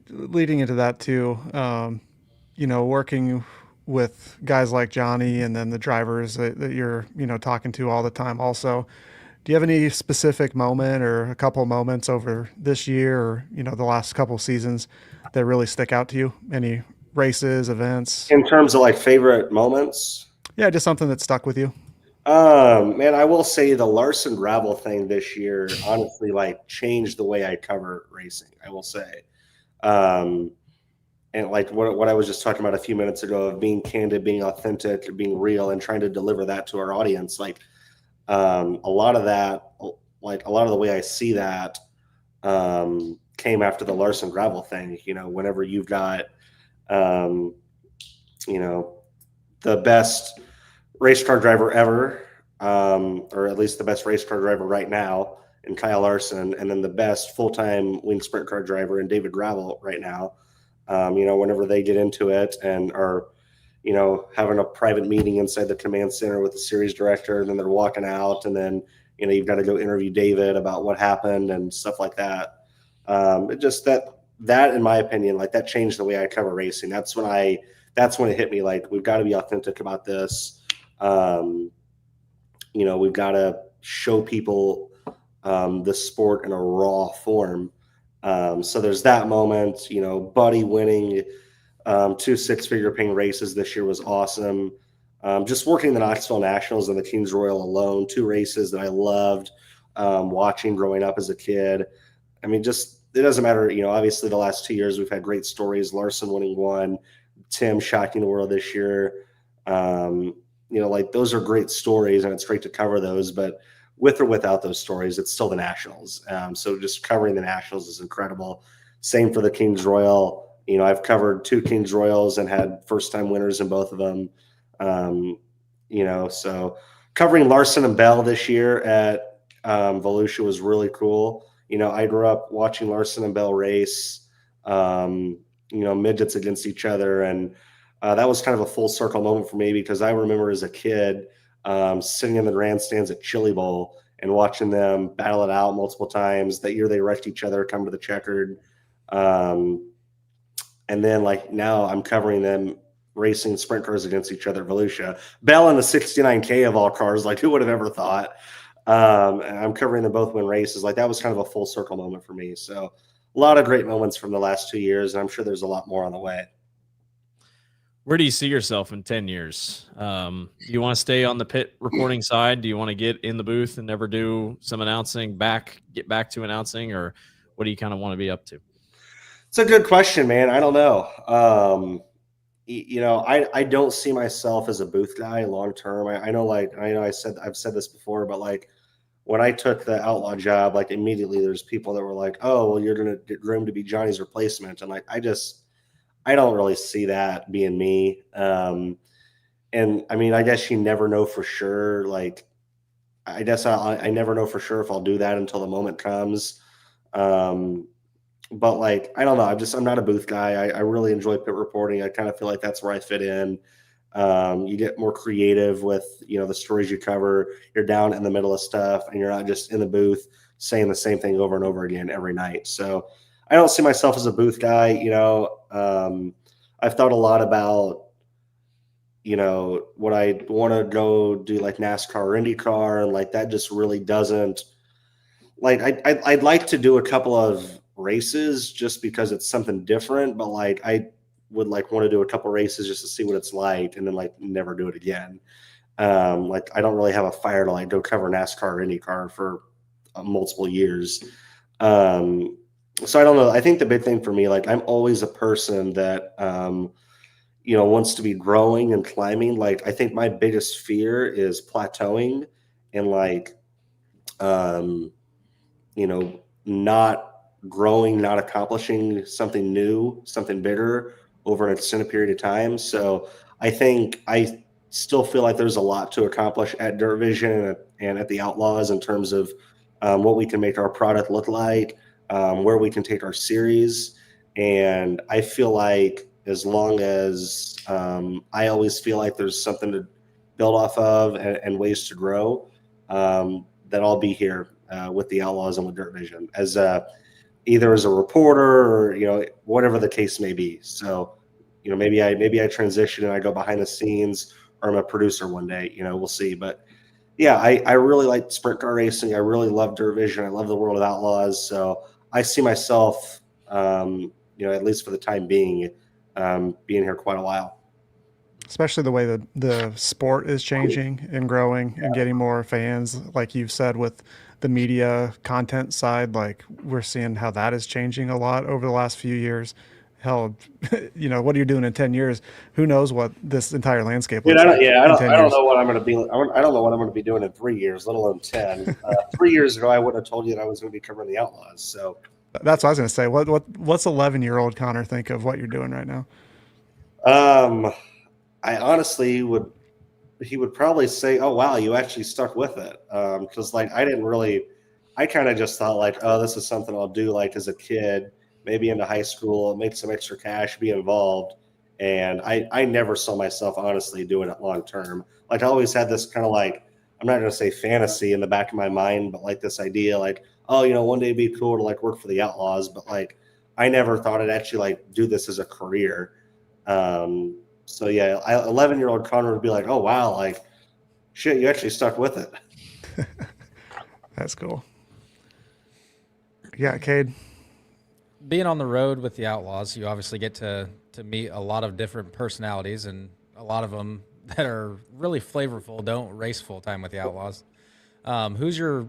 leading into that too, working with guys like Johnny and then the drivers that you're talking to all the time also. Do you have any specific moment or a couple moments over this year or the last couple seasons that really stick out to you? Any races, events? In terms of like favorite moments? Yeah, just something that stuck with you. Man, I will say the Larson gravel thing this year honestly like changed the way I cover racing, I will say. And like what I was just talking about a few minutes ago of being candid, being authentic, being real, and trying to deliver that to our audience. Like a lot of the way I see that came after the Larson gravel thing. Whenever you've got the best race car driver ever, or at least the best race car driver right now in Kyle Larson, and then the best full-time wing sprint car driver in David Gravel right now. Whenever they get into it and are, having a private meeting inside the command center with the series director, and then they're walking out, and then, you've got to go interview David about what happened and stuff like that. That in my opinion, like that changed the way I cover racing. That's when it hit me. Like, we've got to be authentic about this. We've got to show people the sport in a raw form. So there's that moment. Buddy winning 2 six-figure paying races this year was awesome. Just working the Knoxville Nationals and the Kings Royal alone, 2 races that I loved watching growing up as a kid. I mean, it doesn't matter. Obviously the last 2 years we've had great stories. Larson winning 1, Tim shocking the world this year. Like those are great stories, and it's great to cover those. But with or without those stories, it's still the Nationals. So just covering the Nationals is incredible. Same for the Kings Royal. I've covered 2 Kings Royals and had first-time winners in both of them. So covering Larson and Bell this year at Volusia was really cool. I grew up watching Larson and Bell race, midgets against each other. And that was kind of a full circle moment for me, because I remember as a kid sitting in the grandstands at Chili Bowl and watching them battle it out multiple times. That year they wrecked each other, come to the checkered. And then like now I'm covering them racing sprint cars against each other at Volusia. Bell in the 69K of all cars, like who would have ever thought? And I'm covering them both win races. Like that was kind of a full circle moment for me. So a lot of great moments from the last 2 years, and I'm sure there's a lot more on the way. Where do you see yourself in 10 years? Do you want to stay on the pit reporting side? Do you want to get in the booth and never do some announcing get back to announcing, or what do you kind of want to be up to? It's a good question, man. I don't know. I don't see myself as a booth guy long term. I know I've said this before, but like when I took the Outlaw job, like immediately there's people that were like, "Oh, well, you're gonna get groomed to be Johnny's replacement," and like I don't really see that being me. And I mean, I guess you never know for sure. Like, I guess I never know for sure if I'll do that until the moment comes. Um, but like, I don't know. I'm not a booth guy. I really enjoy pit reporting. I kind of feel like that's where I fit in. You get more creative with, the stories you cover. You're down in the middle of stuff and you're not just in the booth saying the same thing over and over again every night. So I don't see myself as a booth guy. I've thought a lot about, what I want to go do like NASCAR or IndyCar. And like, that just really doesn't like, I'd like to do a couple of races just because it's something different, but like, I would like want to do a couple races just to see what it's like and then like never do it again. Like I don't really have a fire to like go cover NASCAR or IndyCar for multiple years. So I don't know. I think the big thing for me, like I'm always a person that, wants to be growing and climbing. Like I think my biggest fear is plateauing and like, not growing, not accomplishing something new, something bigger over an extended period of time. So I think I still feel like there's a lot to accomplish at DIRTVision and at the Outlaws in terms of what we can make our product look like, where we can take our series. And I feel like as long as I always feel like there's something to build off of and ways to grow, that I'll be here with the Outlaws and with DIRTVision as either as a reporter or whatever the case may be. So maybe I transition and I go behind the scenes, or I'm a producer one day. We'll see. But yeah, I really like sprint car racing. I really love DIRTVision. I love the World of Outlaws. So I see myself, at least for the time being, being here quite a while. Especially the way that the sport is changing and growing and getting more fans, like you've said, with the media content side. Like we're seeing how that is changing a lot over the last few years. Hell, what are you doing in 10 years? Who knows what this entire landscape looks like? I don't know what I'm going to be. I don't know what I'm going to be doing in 3 years, let alone 10. 3 years ago, I would have told you that I was going to be covering the Outlaws. So that's what I was going to say. What's 11-year-old Connor think of what you're doing right now? I honestly he would probably say, "Oh wow, you actually stuck with it." Because like I kind of just thought like, "Oh, this is something I'll do like as a kid, maybe into high school, make some extra cash, be involved." And I never saw myself honestly doing it long term. Like I always had this kind of like, I'm not going to say fantasy in the back of my mind, but like this idea like, oh, one day it'd be cool to like work for the Outlaws. But like, I never thought I'd actually like do this as a career. So yeah, 11-year-old Connor would be like, "Oh wow, like shit, you actually stuck with it." That's cool. Yeah, Cade. Being on the road with the Outlaws, you obviously get to meet a lot of different personalities, and a lot of them that are really flavorful don't race full time with the Outlaws. Who's your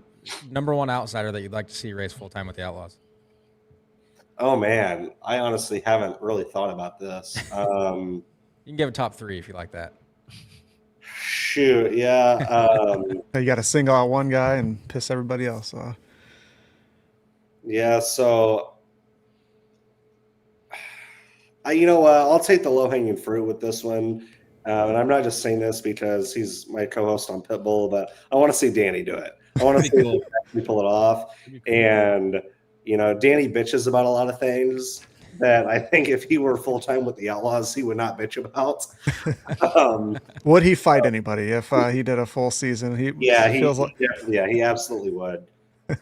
number one outsider that you'd like to see race full time with the Outlaws? Oh man, I honestly haven't really thought about this. You can give a top 3 if you like that. Shoot, yeah. You got to single out one guy and piss everybody else off. Yeah, so I'll take the low-hanging fruit with this one. And I'm not just saying this because he's my co-host on Pitbull, but I want to see Danny do it. I want to see him actually pull it off. And, Danny bitches about a lot of things that I think if he were full-time with the Outlaws, he would not bitch about. Would he fight anybody if he did a full season? He absolutely would.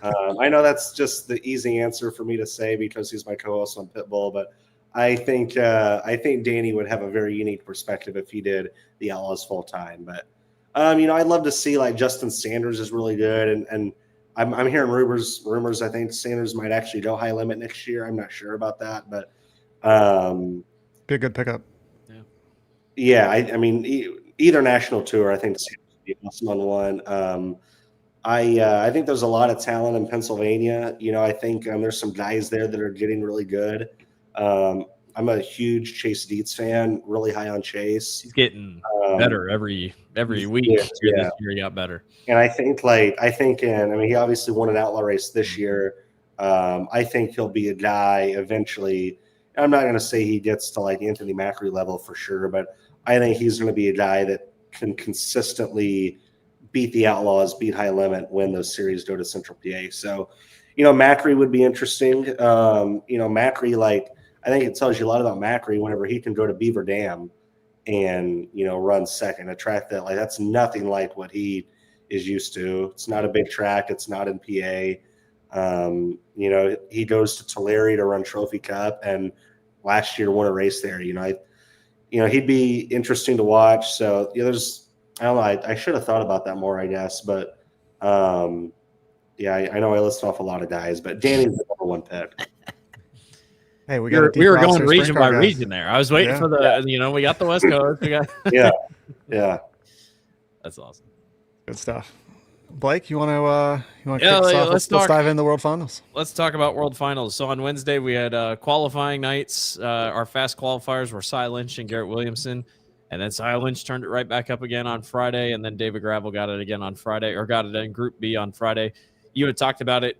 I know that's just the easy answer for me to say because he's my co-host on Pitbull, but I think Danny would have a very unique perspective if he did the Outlaws full time. But I'd love to see like Justin Sanders is really good, and I'm hearing rumors. I think Sanders might actually go high limit next year. I'm not sure about that, but be a good pickup. Yeah, I mean, either national tour, I think would be awesome on one. I think there's a lot of talent in Pennsylvania. I think there's some guys there that are getting really good. I'm a huge Chase Dietz fan, really high on Chase. He's getting Um, better every week. yeah, Here yeah. this year, he got better. And I think he obviously won an outlaw race this year. I think he'll be a guy eventually. I'm not going to say he gets to like Anthony Macri level for sure, but I think he's going to be a guy that can consistently beat the Outlaws, beat High Limit, win those series, go to Central PA. So, Macri would be interesting. Macri, I think it tells you a lot about Macri whenever he can go to Beaver Dam and, run second, a track that's nothing like what he is used to. It's not a big track. It's not in PA. He goes to Tulare to run Trophy Cup, and last year won a race there. He'd be interesting to watch. So I don't know. I should have thought about that more, I guess. But I know I listed off a lot of guys, but Danny's the number one pick. Hey, we We were going roster, region by guys. region there. I was waiting for the, we got the West Coast. We got Yeah. That's awesome. Good stuff. Blake, you want to kick Yeah, us off? let's Let's talk- dive into the World Finals. Let's talk about World Finals. So on Wednesday, we had qualifying nights. Our fast qualifiers were Cy Lynch and Garrett Williamson. And then Cy Lynch turned it right back up again on Friday. And then David Gravel got it again on Friday, or got it in Group B on Friday. You had talked about it.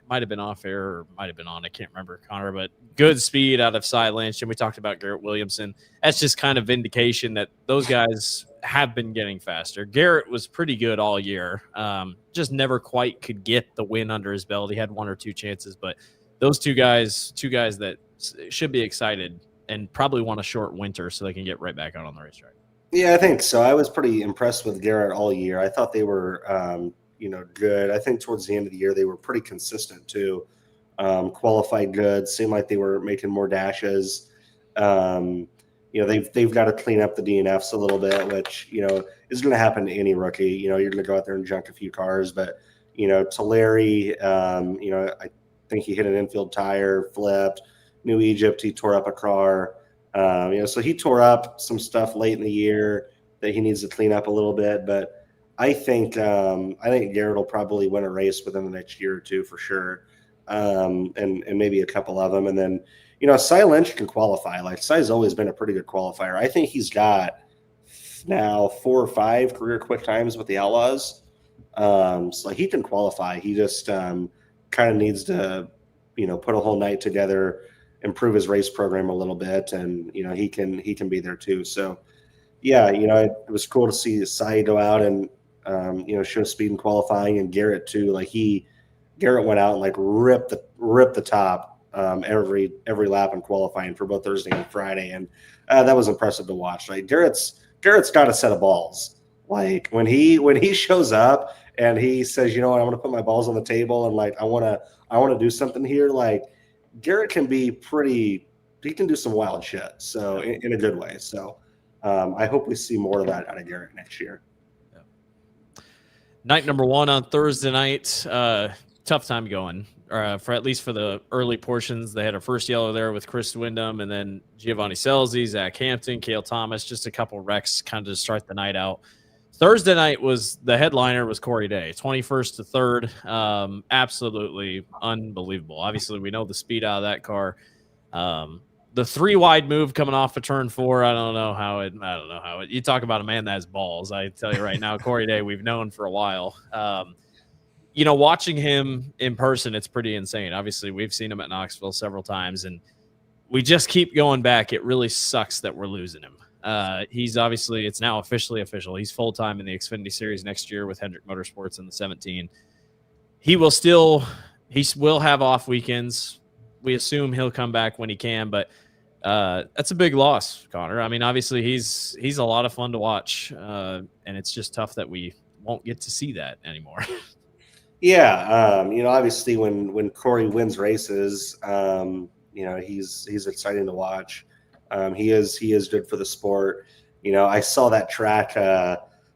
Might have been off air or might have been on. I can't remember, Connor. But good speed out of Cy Lynch. And we talked about Garrett Williamson. That's just kind of vindication that those guys have been getting faster. Garrett was pretty good all year. Just never quite could get the win under his belt. He had one or two chances. But those two guys that should be excited and probably want a short winter so they can get right back out on the racetrack. Yeah, I think so. I was pretty impressed with Garrett all year. I thought they were, good. I think towards the end of the year, they were pretty consistent too. Qualified good. Seemed like they were making more dashes. They've got to clean up the DNFs a little bit, which, is going to happen to any rookie. You're going to go out there and junk a few cars, but, Tulare, I think he hit an infield tire, flipped. New Egypt, he tore up a car. So he tore up some stuff late in the year that he needs to clean up a little bit. But I think Garrett will probably win a race within the next year or two for sure, and maybe a couple of them. And then, Cy Lynch can qualify. Like, Cy's always been a pretty good qualifier. I think he's got now 4 or 5 career quick times with the Outlaws. So he can qualify. He just kind of needs to, put a whole night together, improve his race program a little bit, and he can be there too. So it was cool to see Cy go out and show speed in qualifying, and Garrett too. Garrett went out and ripped the top every lap in qualifying for both Thursday and Friday, and that was impressive to watch. Garrett's got a set of balls. When he shows up and he says, I'm going to put my balls on the table and I want to do something here. Garrett can be he can do some wild shit. So in a good way. So I hope we see more of that out of Garrett next year. Night number 1 on Thursday night. Tough time going for at least for the early portions. They had a first yellow there with Chris Wyndham, and then Giovanni Selzy, Zach Hampton, Cale Thomas, just a couple wrecks kind of to start the night out. Thursday night was the headliner was Corey Day, 21st to 3rd. Absolutely unbelievable. Obviously, we know the speed out of that car. The 3 wide move coming off of turn 4. I don't know how it. You talk about a man that has balls. I tell you right now, Corey Day, we've known for a while. Watching him in person, it's pretty insane. Obviously, we've seen him at Knoxville several times, and we just keep going back. It really sucks that we're losing him. He's obviously, it's now officially official. He's full-time in the Xfinity Series next year with Hendrick Motorsports in the 17. He will have off weekends. We assume he'll come back when he can, but that's a big loss, Connor. I mean, obviously he's a lot of fun to watch, and it's just tough that we won't get to see that anymore. Yeah. Obviously when Corey wins races, he's exciting to watch. He is good for the sport. I saw that track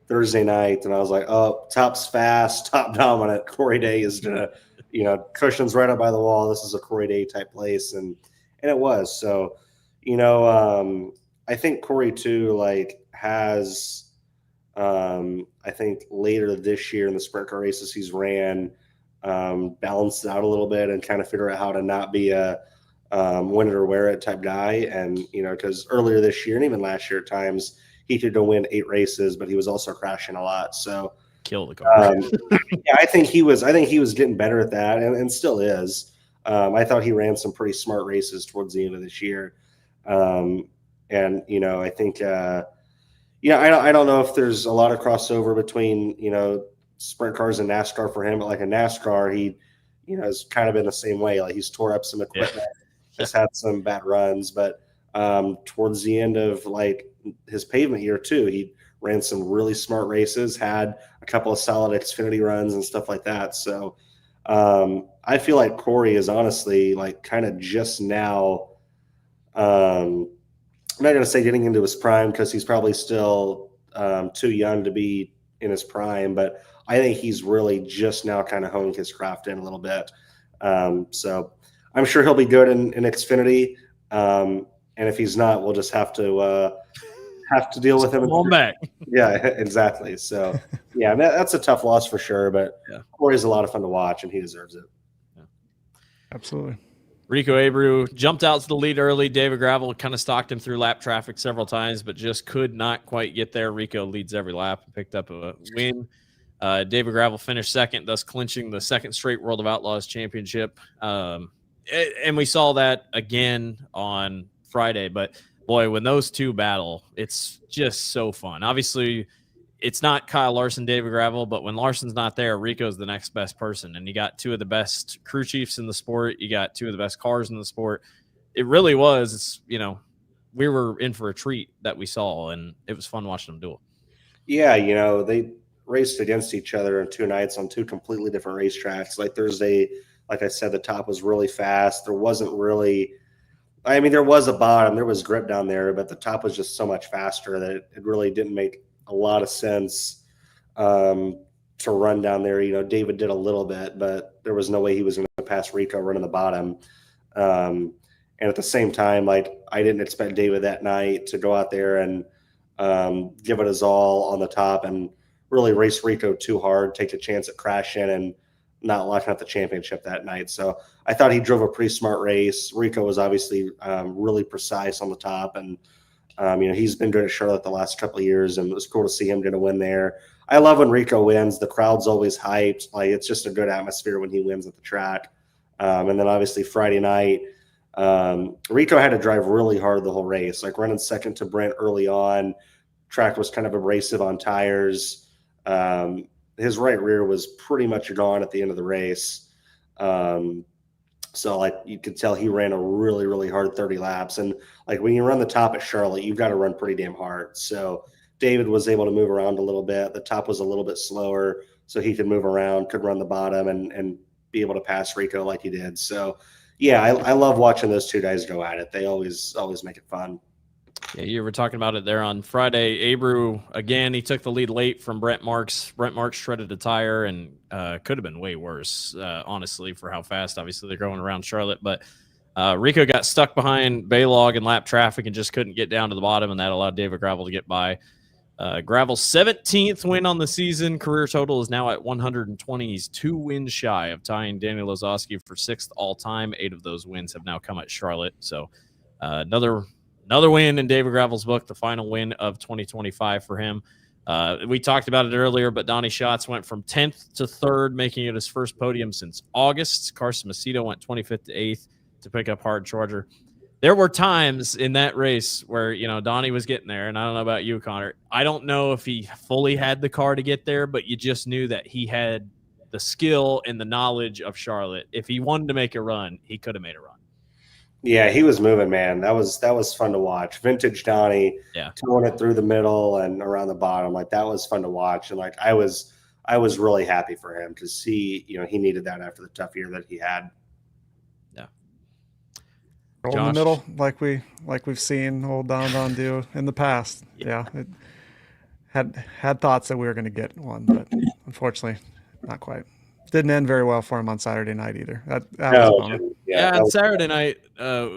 Thursday night, and I was like, oh, top's fast, top dominant. Corey Day is gonna, cushions right up by the wall. This is a Corey Day type place, and it was. So, I think Corey too, like has, I think later this year in the sprint car races he's ran, balanced it out a little bit and kind of figure out how to not be a win it or wear it type guy. And, you know, because earlier this year and even last year at times he could go win 8 races, but he was also crashing a lot. So Kill the car. yeah, I think he was getting better at that and still is. I thought he ran some pretty smart races towards the end of this year. And, you know, I think, I don't know if there's a lot of crossover between, you know, sprint cars and NASCAR for him, but like a NASCAR, he, you know, has kind of been the same way. Like he's tore up some equipment, just had some bad runs, but towards the end of like his pavement year too, he ran some really smart races, had a couple of solid Xfinity runs and stuff like that. So I feel like Corey is honestly like kind of just now, I'm not going to say getting into his prime because he's probably still too young to be in his prime, but I think he's really just now kind of honing his craft in a little bit. So I'm sure he'll be good in Xfinity. And if he's not, we'll just have to deal with him. Come on back. Yeah, exactly. So yeah, that's a tough loss for sure, but Corey's a lot of fun to watch and he deserves it. Yeah. Absolutely. Rico Abreu jumped out to the lead early. David Gravel kind of stalked him through lap traffic several times, but just could not quite get there. Rico leads every lap and picked up a win. David Gravel finished second, thus clinching the second straight World of Outlaws championship. And we saw that again on Friday. But, boy, when those two battle, it's just so fun. Obviously, it's not Kyle Larson, David Gravel, but when Larson's not there, Rico's the next best person. And you got two of the best crew chiefs in the sport. You got two of the best cars in the sport. It really was, you know, we were in for a treat that we saw, and it was fun watching them duel. Yeah, you know, they raced against each other in 2 nights on 2 completely different racetracks. Like Thursday, like I said, the top was really fast. There wasn't really – I mean, there was a bottom. There was grip down there, but the top was just so much faster that it really didn't make a lot of sense to run down there. You know, David did a little bit, but there was no way he was going to pass Rico running the bottom. And at the same time, like I didn't expect David that night to go out there and give it his all on the top and really race Rico too hard, take a chance at crashing and not locking up the championship that night. So I thought he drove a pretty smart race. Rico was obviously really precise on the top, and you know, he's been good at Charlotte the last couple of years, and it was cool to see him get a win there. I love when Rico wins. The crowd's always hyped. Like it's just a good atmosphere when he wins at the track. And then obviously Friday night, Rico had to drive really hard the whole race, like running second to Brent early on. Track was kind of abrasive on tires. His right rear was pretty much gone at the end of the race. So like you could tell he ran a really, really hard 30 laps. And like when you run the top at Charlotte, you've got to run pretty damn hard. So David was able to move around a little bit. The top was a little bit slower, so he could move around, could run the bottom and be able to pass Rico like he did. So yeah, I love watching those two guys go at it. They always make it fun. Yeah, you were talking about it there on Friday. Abreu, again, he took the lead late from Brent Marks. Brent Marks shredded a tire and could have been way worse, honestly, for how fast, obviously, they're going around Charlotte. But Rico got stuck behind Baylog and lap traffic and just couldn't get down to the bottom, and that allowed David Gravel to get by. Gravel's 17th win on the season. Career total is now at 120. He's 2 wins shy of tying Daniel Lozowski for 6th all-time. 8 of those wins have now come at Charlotte. So another win in David Gravel's book, the final win of 2025 for him. We talked about it earlier, but Donnie Schatz went from 10th to 3rd, making it his first podium since August. Carson Macedo went 25th to 8th to pick up Hard Charger. There were times in that race where, you know, Donnie was getting there, and I don't know about you, Connor. I don't know if he fully had the car to get there, but you just knew that he had the skill and the knowledge of Charlotte. If he wanted to make a run, he could have made a run. Yeah, he was moving, man. That was fun to watch. Vintage Donnie, towing it through the middle and around the bottom. Like that was fun to watch. And like I was really happy for him because he needed that after the tough year that he had. Yeah. Roll in the middle, like we've seen old Don do in the past. Yeah. It had thoughts that we were going to get one, but unfortunately, not quite. Didn't end very well for him on Saturday night either. That was a No, bummer. Yeah, that on was- Saturday night,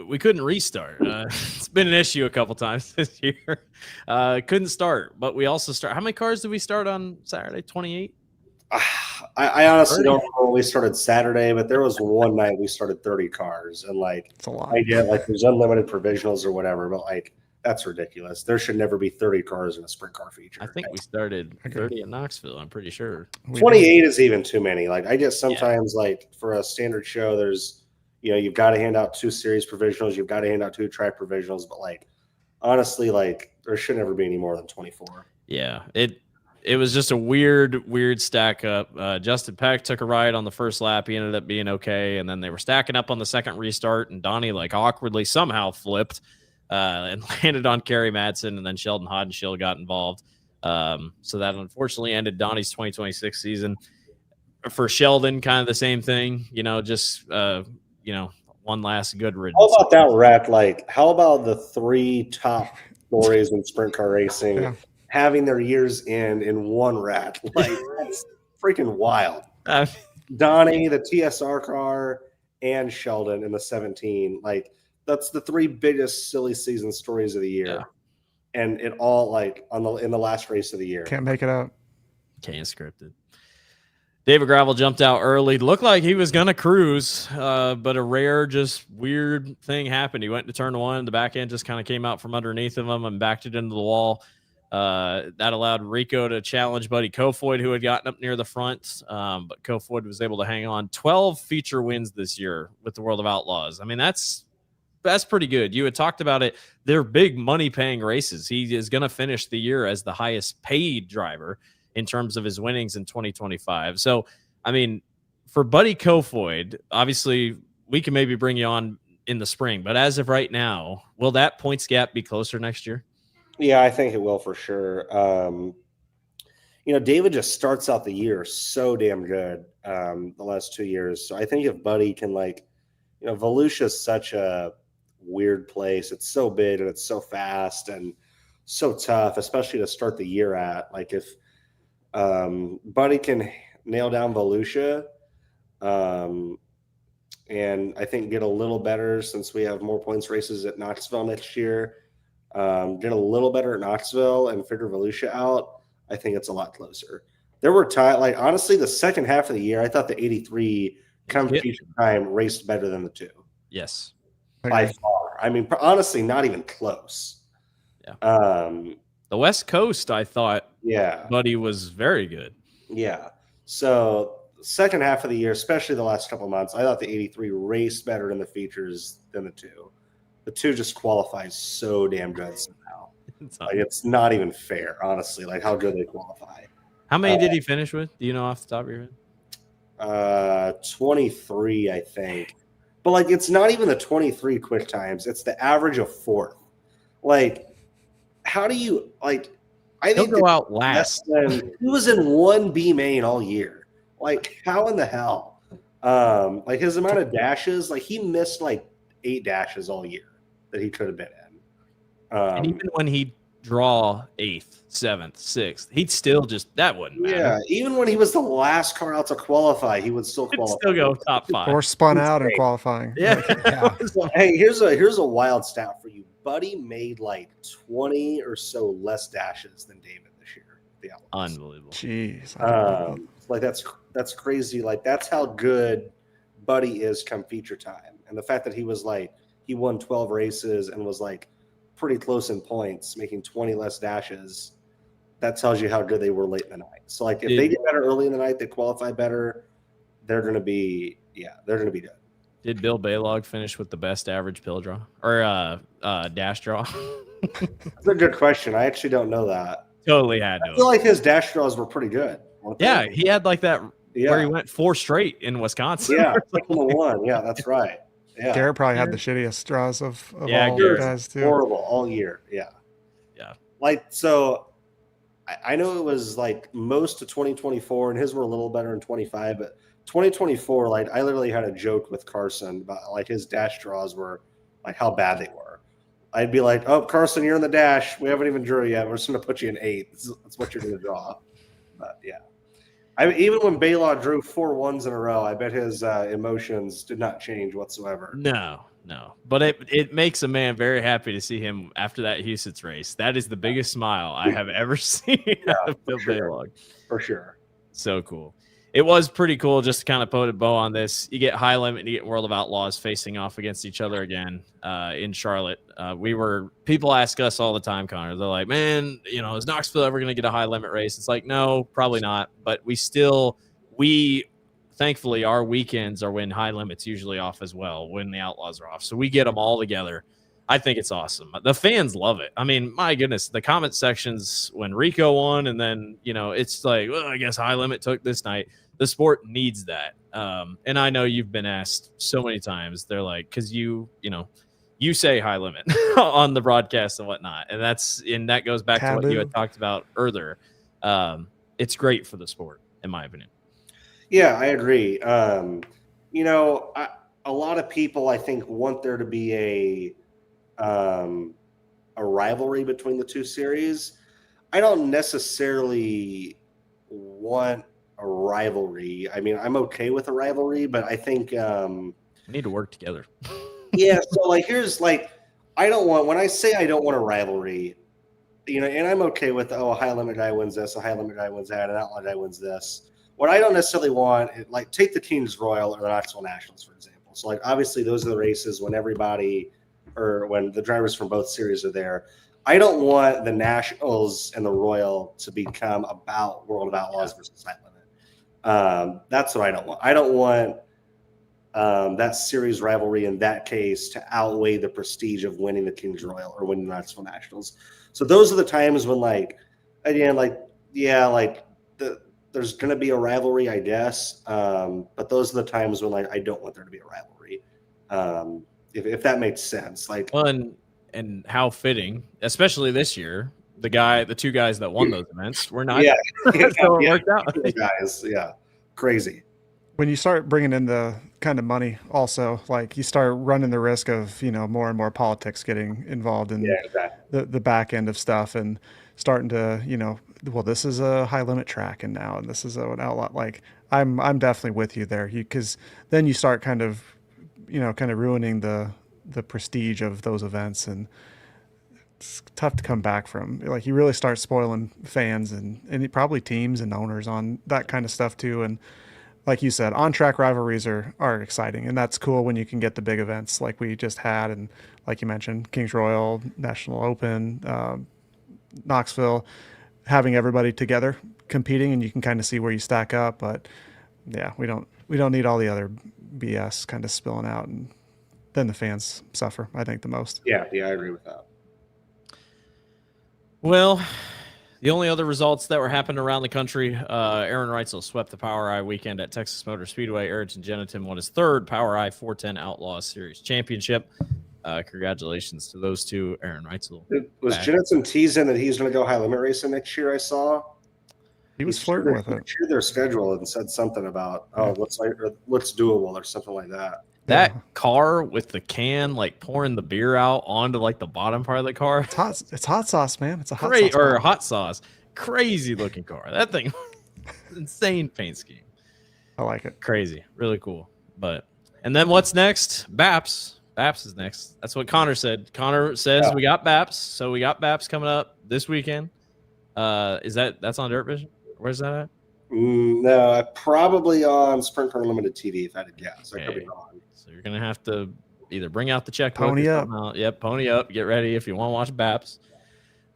we couldn't restart. It's been an issue a couple times this year. Couldn't start, but we also start. How many cars did we start on Saturday? 28? I honestly don't remember when we started Saturday, but there was one night we started 30 cars, and like It's a lot. I get like there's unlimited provisionals or whatever, but like that's ridiculous. There should never be 30 cars in a sprint car feature. I think we started 30 at Knoxville. I'm pretty sure. 28 is even too many. Like I get sometimes like for a standard show, there's you've got to hand out 2 series provisionals, you've got to hand out 2 track provisionals, but like honestly, like there should never be any more than 24. Yeah, it was just a weird stack up. Justin Peck took a ride on the first lap. He ended up being okay, and then they were stacking up on the second restart, and Donnie like awkwardly somehow flipped and landed on Kerry Madsen, and then Sheldon Hodenshill got involved. So that unfortunately ended Donnie's 2026 season. For Sheldon, kind of the same thing. Just one last good riddance. How about that wreck? Like, how about the 3 top stories in sprint car racing having their years end in one wreck? Like, that's freaking wild. Donnie, the TSR car, and Sheldon in the 17. Like, that's the 3 biggest silly season stories of the year. Yeah. And it all like in the last race of the year. Can't make it up. Can't scripted. David Gravel jumped out early. Looked like he was going to cruise, but a rare, just weird thing happened. He went to turn 1. The back end just kind of came out from underneath of him and backed it into the wall. That allowed Rico to challenge Buddy Kofoid, who had gotten up near the front, but Kofoid was able to hang on. 12 feature wins this year with the World of Outlaws. I mean, that's pretty good. You had talked about it. They're big money-paying races. He is going to finish the year as the highest paid driver in terms of his winnings in 2025. So, I mean, for Buddy Kofoid, obviously, we can maybe bring you on in the spring, but as of right now, will that points gap be closer next year? Yeah, I think it will for sure. David just starts out the year so damn good the last 2 years. So I think if Buddy can Volusia is such a weird place. It's so big and it's so fast and so tough, especially to start the year at. Like if Buddy can nail down Volusia, and I think get a little better since we have more points races at Knoxville next year. Get a little better at Knoxville and figure Volusia out. I think it's a lot closer. There were times, like honestly, the second half of the year, I thought the 83 competition time raced better than the 2. Yes, by far. I mean, honestly, not even close. Yeah. The West Coast, I thought, yeah, Buddy was very good. Yeah. So second half of the year, especially the last couple of months, I thought the 83 raced better in the features than the 2. The 2 just qualifies so damn good somehow. It's not even fair, honestly, like how good they qualify. How many did he finish with? Do you know off the top of your head? 23, I think. But like it's not even the 23 quick times, it's the average of 4th. Like, how do you like I think he'll go out last. He was in 1 B main all year. Like, how in the hell? Like his amount of dashes, like he missed like 8 dashes all year that he could have been in. And even when he draw 8th, 7th, 6th, he'd still just that wouldn't matter. Yeah, even when he was the last car out to qualify, he would still qualify. Still go top 5 or spun out in qualifying. Yeah. Hey, here's a wild stat for you. Buddy made like 20 or so less dashes than David this year. The Outlaws. Unbelievable. Jeez. Like that's crazy. Like that's how good Buddy is come feature time. And the fact that he won 12 races and was like pretty close in points, making 20 less dashes, that tells you how good they were late in the night. So like if they get better early in the night, they qualify better, they're gonna be good. Did Bill Baylog finish with the best average pill draw or dash draw? That's a good question. I actually don't know that. Totally had I feel like his dash draws were pretty good. Yeah, he had like that where he went 4 straight in Wisconsin. Yeah, the 1. Yeah, that's right. Yeah, Garrett probably had the shittiest draws of all guys too. Horrible all year. Yeah. Like so, I know it was like most of 2024, and his were a little better in 25, but 2024, like I literally had a joke with Carson about like his dash draws were like how bad they were. I'd be like, "Oh, Carson, you're in the dash. We haven't even drew yet. We're just going to put you in 8. That's what you're going to draw." But yeah. Even when Baylaw drew 4 1s in a row, I bet his emotions did not change whatsoever. No. But it makes a man very happy to see him after that Huset's race. That is the biggest smile I have ever seen out of Bill Baylog. For sure. So cool. It was pretty cool just to kind of put a bow on this. You get High Limit and you get World of Outlaws facing off against each other again in Charlotte. People ask us all the time, Connor. They're like, man, is Knoxville ever going to get a High Limit race? It's like, no, probably not. But thankfully, our weekends are when High Limit's usually off as well, when the Outlaws are off. So we get them all together. I think it's awesome. The fans love it. I mean, my goodness, the comment sections when Rico won, and then, it's like, well, I guess High Limit took this night. The sport needs that. And I know you've been asked so many times. They're like, because you say High Limit on the broadcast and whatnot. And that goes back to what you had talked about earlier. It's great for the sport, in my opinion. Yeah, I agree. A lot of people, I think, want there to be a rivalry between the two series. I don't necessarily want a rivalry. I mean, I'm okay with a rivalry, but I think we need to work together. Yeah. So when I say I don't want a rivalry, and I'm okay with, a High Limit guy wins this, a High Limit guy wins that, an Outlaw guy wins this. What I don't necessarily want, take the Kings Royal or the Knoxville Nationals, for example. So, obviously those are the races when when the drivers from both series are there. I don't want the Nationals and the Royal to become about World of Outlaws versus High Limit. That's what I don't want. I don't want that series rivalry in that case to outweigh the prestige of winning the Kings Royal or winning the Knoxville Nationals. So those are the times when, there's going to be a rivalry, I guess. But those are the times when, I don't want there to be a rivalry. If that makes sense. And how fitting, especially this year, the two guys that won those events were not. Yeah. So it worked out. Guys, yeah. Crazy. When you start bringing in the kind of money also, you start running the risk of, more and more politics getting involved in the back end of stuff and starting to, well, this is a High Limit track and this is an Outlaw. I'm definitely with you there, because then you start kind of ruining the prestige of those events, and it's tough to come back from. You really start spoiling fans and probably teams and owners on that kind of stuff too. And like you said, on-track rivalries are exciting, and that's cool when you can get the big events like we just had, and like you mentioned, Kings Royal, National Open, Knoxville, having everybody together competing, and you can kind of see where you stack up. But yeah, we don't need all the other BS kind of spilling out, and then the fans suffer, I think, the most. Yeah, I agree with that. Well, the only other results that were happening around the country, Aaron Reitzel swept the Power Eye weekend at Texas Motor Speedway. Ayrton Genitin won his third Power Eye 410 Outlaws Series championship. Congratulations to those two, Aaron Reitzel. Was Genitin teasing that he's going to go High Limit racing next year? I saw he was flirting with it. Shared their schedule and said something about what's doable or something like that. That car with the can pouring the beer out onto the bottom part of the car. It's hot sauce, man. It's a hot sauce. Crazy looking car. That thing, insane paint scheme. I like it. Crazy, really cool. And then what's next? BAPS. BAPS is next. That's what Connor said. Connor says we got BAPS, so we got BAPS coming up this weekend. That's on DIRTVision? Where's that at? No, probably on Sprint Car Unlimited TV, if I had to guess. I could be wrong. So you're gonna have to either bring out the checkbook, pony up. Yep, pony up. Get ready if you want to watch BAPS.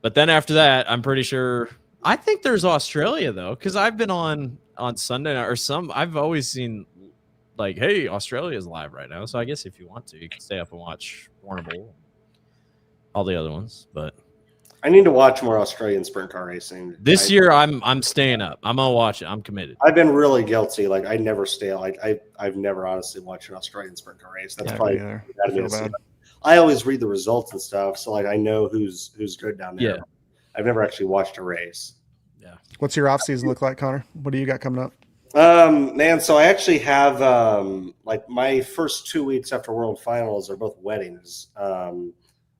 But then after that, I'm pretty sure. I think there's Australia though, because I've been on Sunday night or some. I've always seen hey, Australia's live right now. So I guess if you want to, you can stay up and watch Warner Bowl, all the other ones. But I need to watch more Australian sprint car racing. This year, I'm staying up. I'm gonna watch it. I'm committed. I've been really guilty. I never stay. I've never honestly watched an Australian sprint car race. That's probably bad. I always read the results and stuff, so I know who's good down there. Yeah. I've never actually watched a race. Yeah. What's your off season look like, Connor? What do you got coming up? Man, so I actually have my first 2 weeks after World Finals are both weddings.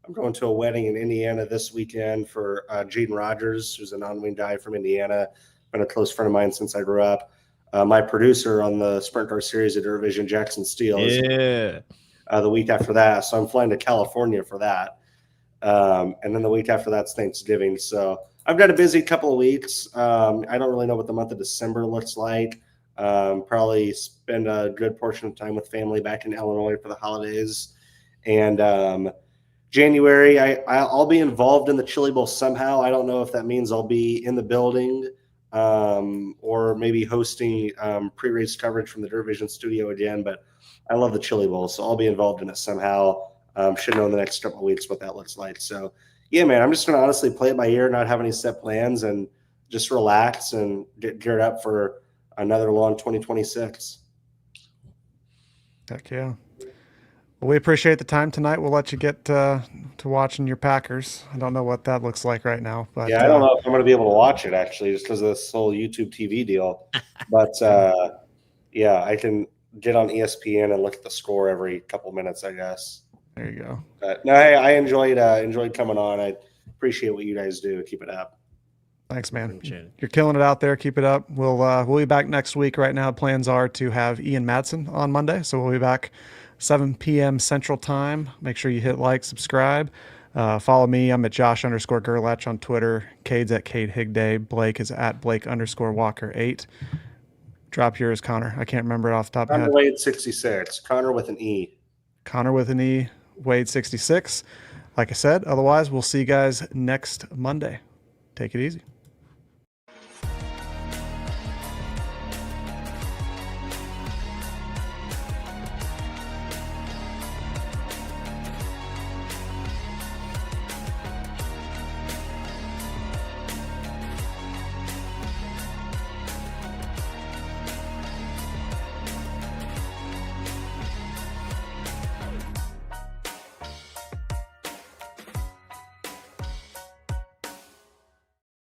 I'm going to a wedding in Indiana this weekend for Jaden Rogers, who's a non-wing guy from Indiana. I'm been a close friend of mine since I grew up. My producer on the Sprint Car Series at DIRTVision, Jackson Steele, is the week after that. So I'm flying to California for that. And then the week after that's Thanksgiving. So I've got a busy couple of weeks. I don't really know what the month of December looks like. Probably spend a good portion of time with family back in Illinois for the holidays. And January, I'll be involved in the Chili Bowl somehow. I don't know if that means I'll be in the building or maybe hosting pre-race coverage from the DIRTVision studio again. But I love the Chili Bowl, so I'll be involved in it somehow. Should know in the next couple of weeks what that looks like. So, yeah, man, I'm just going to honestly play it by ear, not have any set plans, and just relax and get geared up for another long 2026. Heck yeah. Well, we appreciate the time tonight. We'll let you get to watching your Packers. I don't know what that looks like right now, but yeah, I don't know if I'm going to be able to watch it actually, just because of this whole YouTube TV deal. But yeah, I can get on ESPN and look at the score every couple minutes, I guess. There you go. But no, hey, I enjoyed coming on. I appreciate what you guys do. Keep it up. Thanks, man. You're killing it out there. Keep it up. We'll be back next week. Right now, plans are to have Ian Madsen on Monday, so we'll be back 7 p.m. Central Time. Make sure you hit like, subscribe. Follow me. I'm at Josh_Gerlach on Twitter. Cade's at Cade Higday. Blake is at Blake_Walker8. Drop yours, Connor. I can't remember it off the top of my head. Wade 66. Connor with an E. Connor with an E. Wade 66. Like I said, otherwise, we'll see you guys next Monday. Take it easy.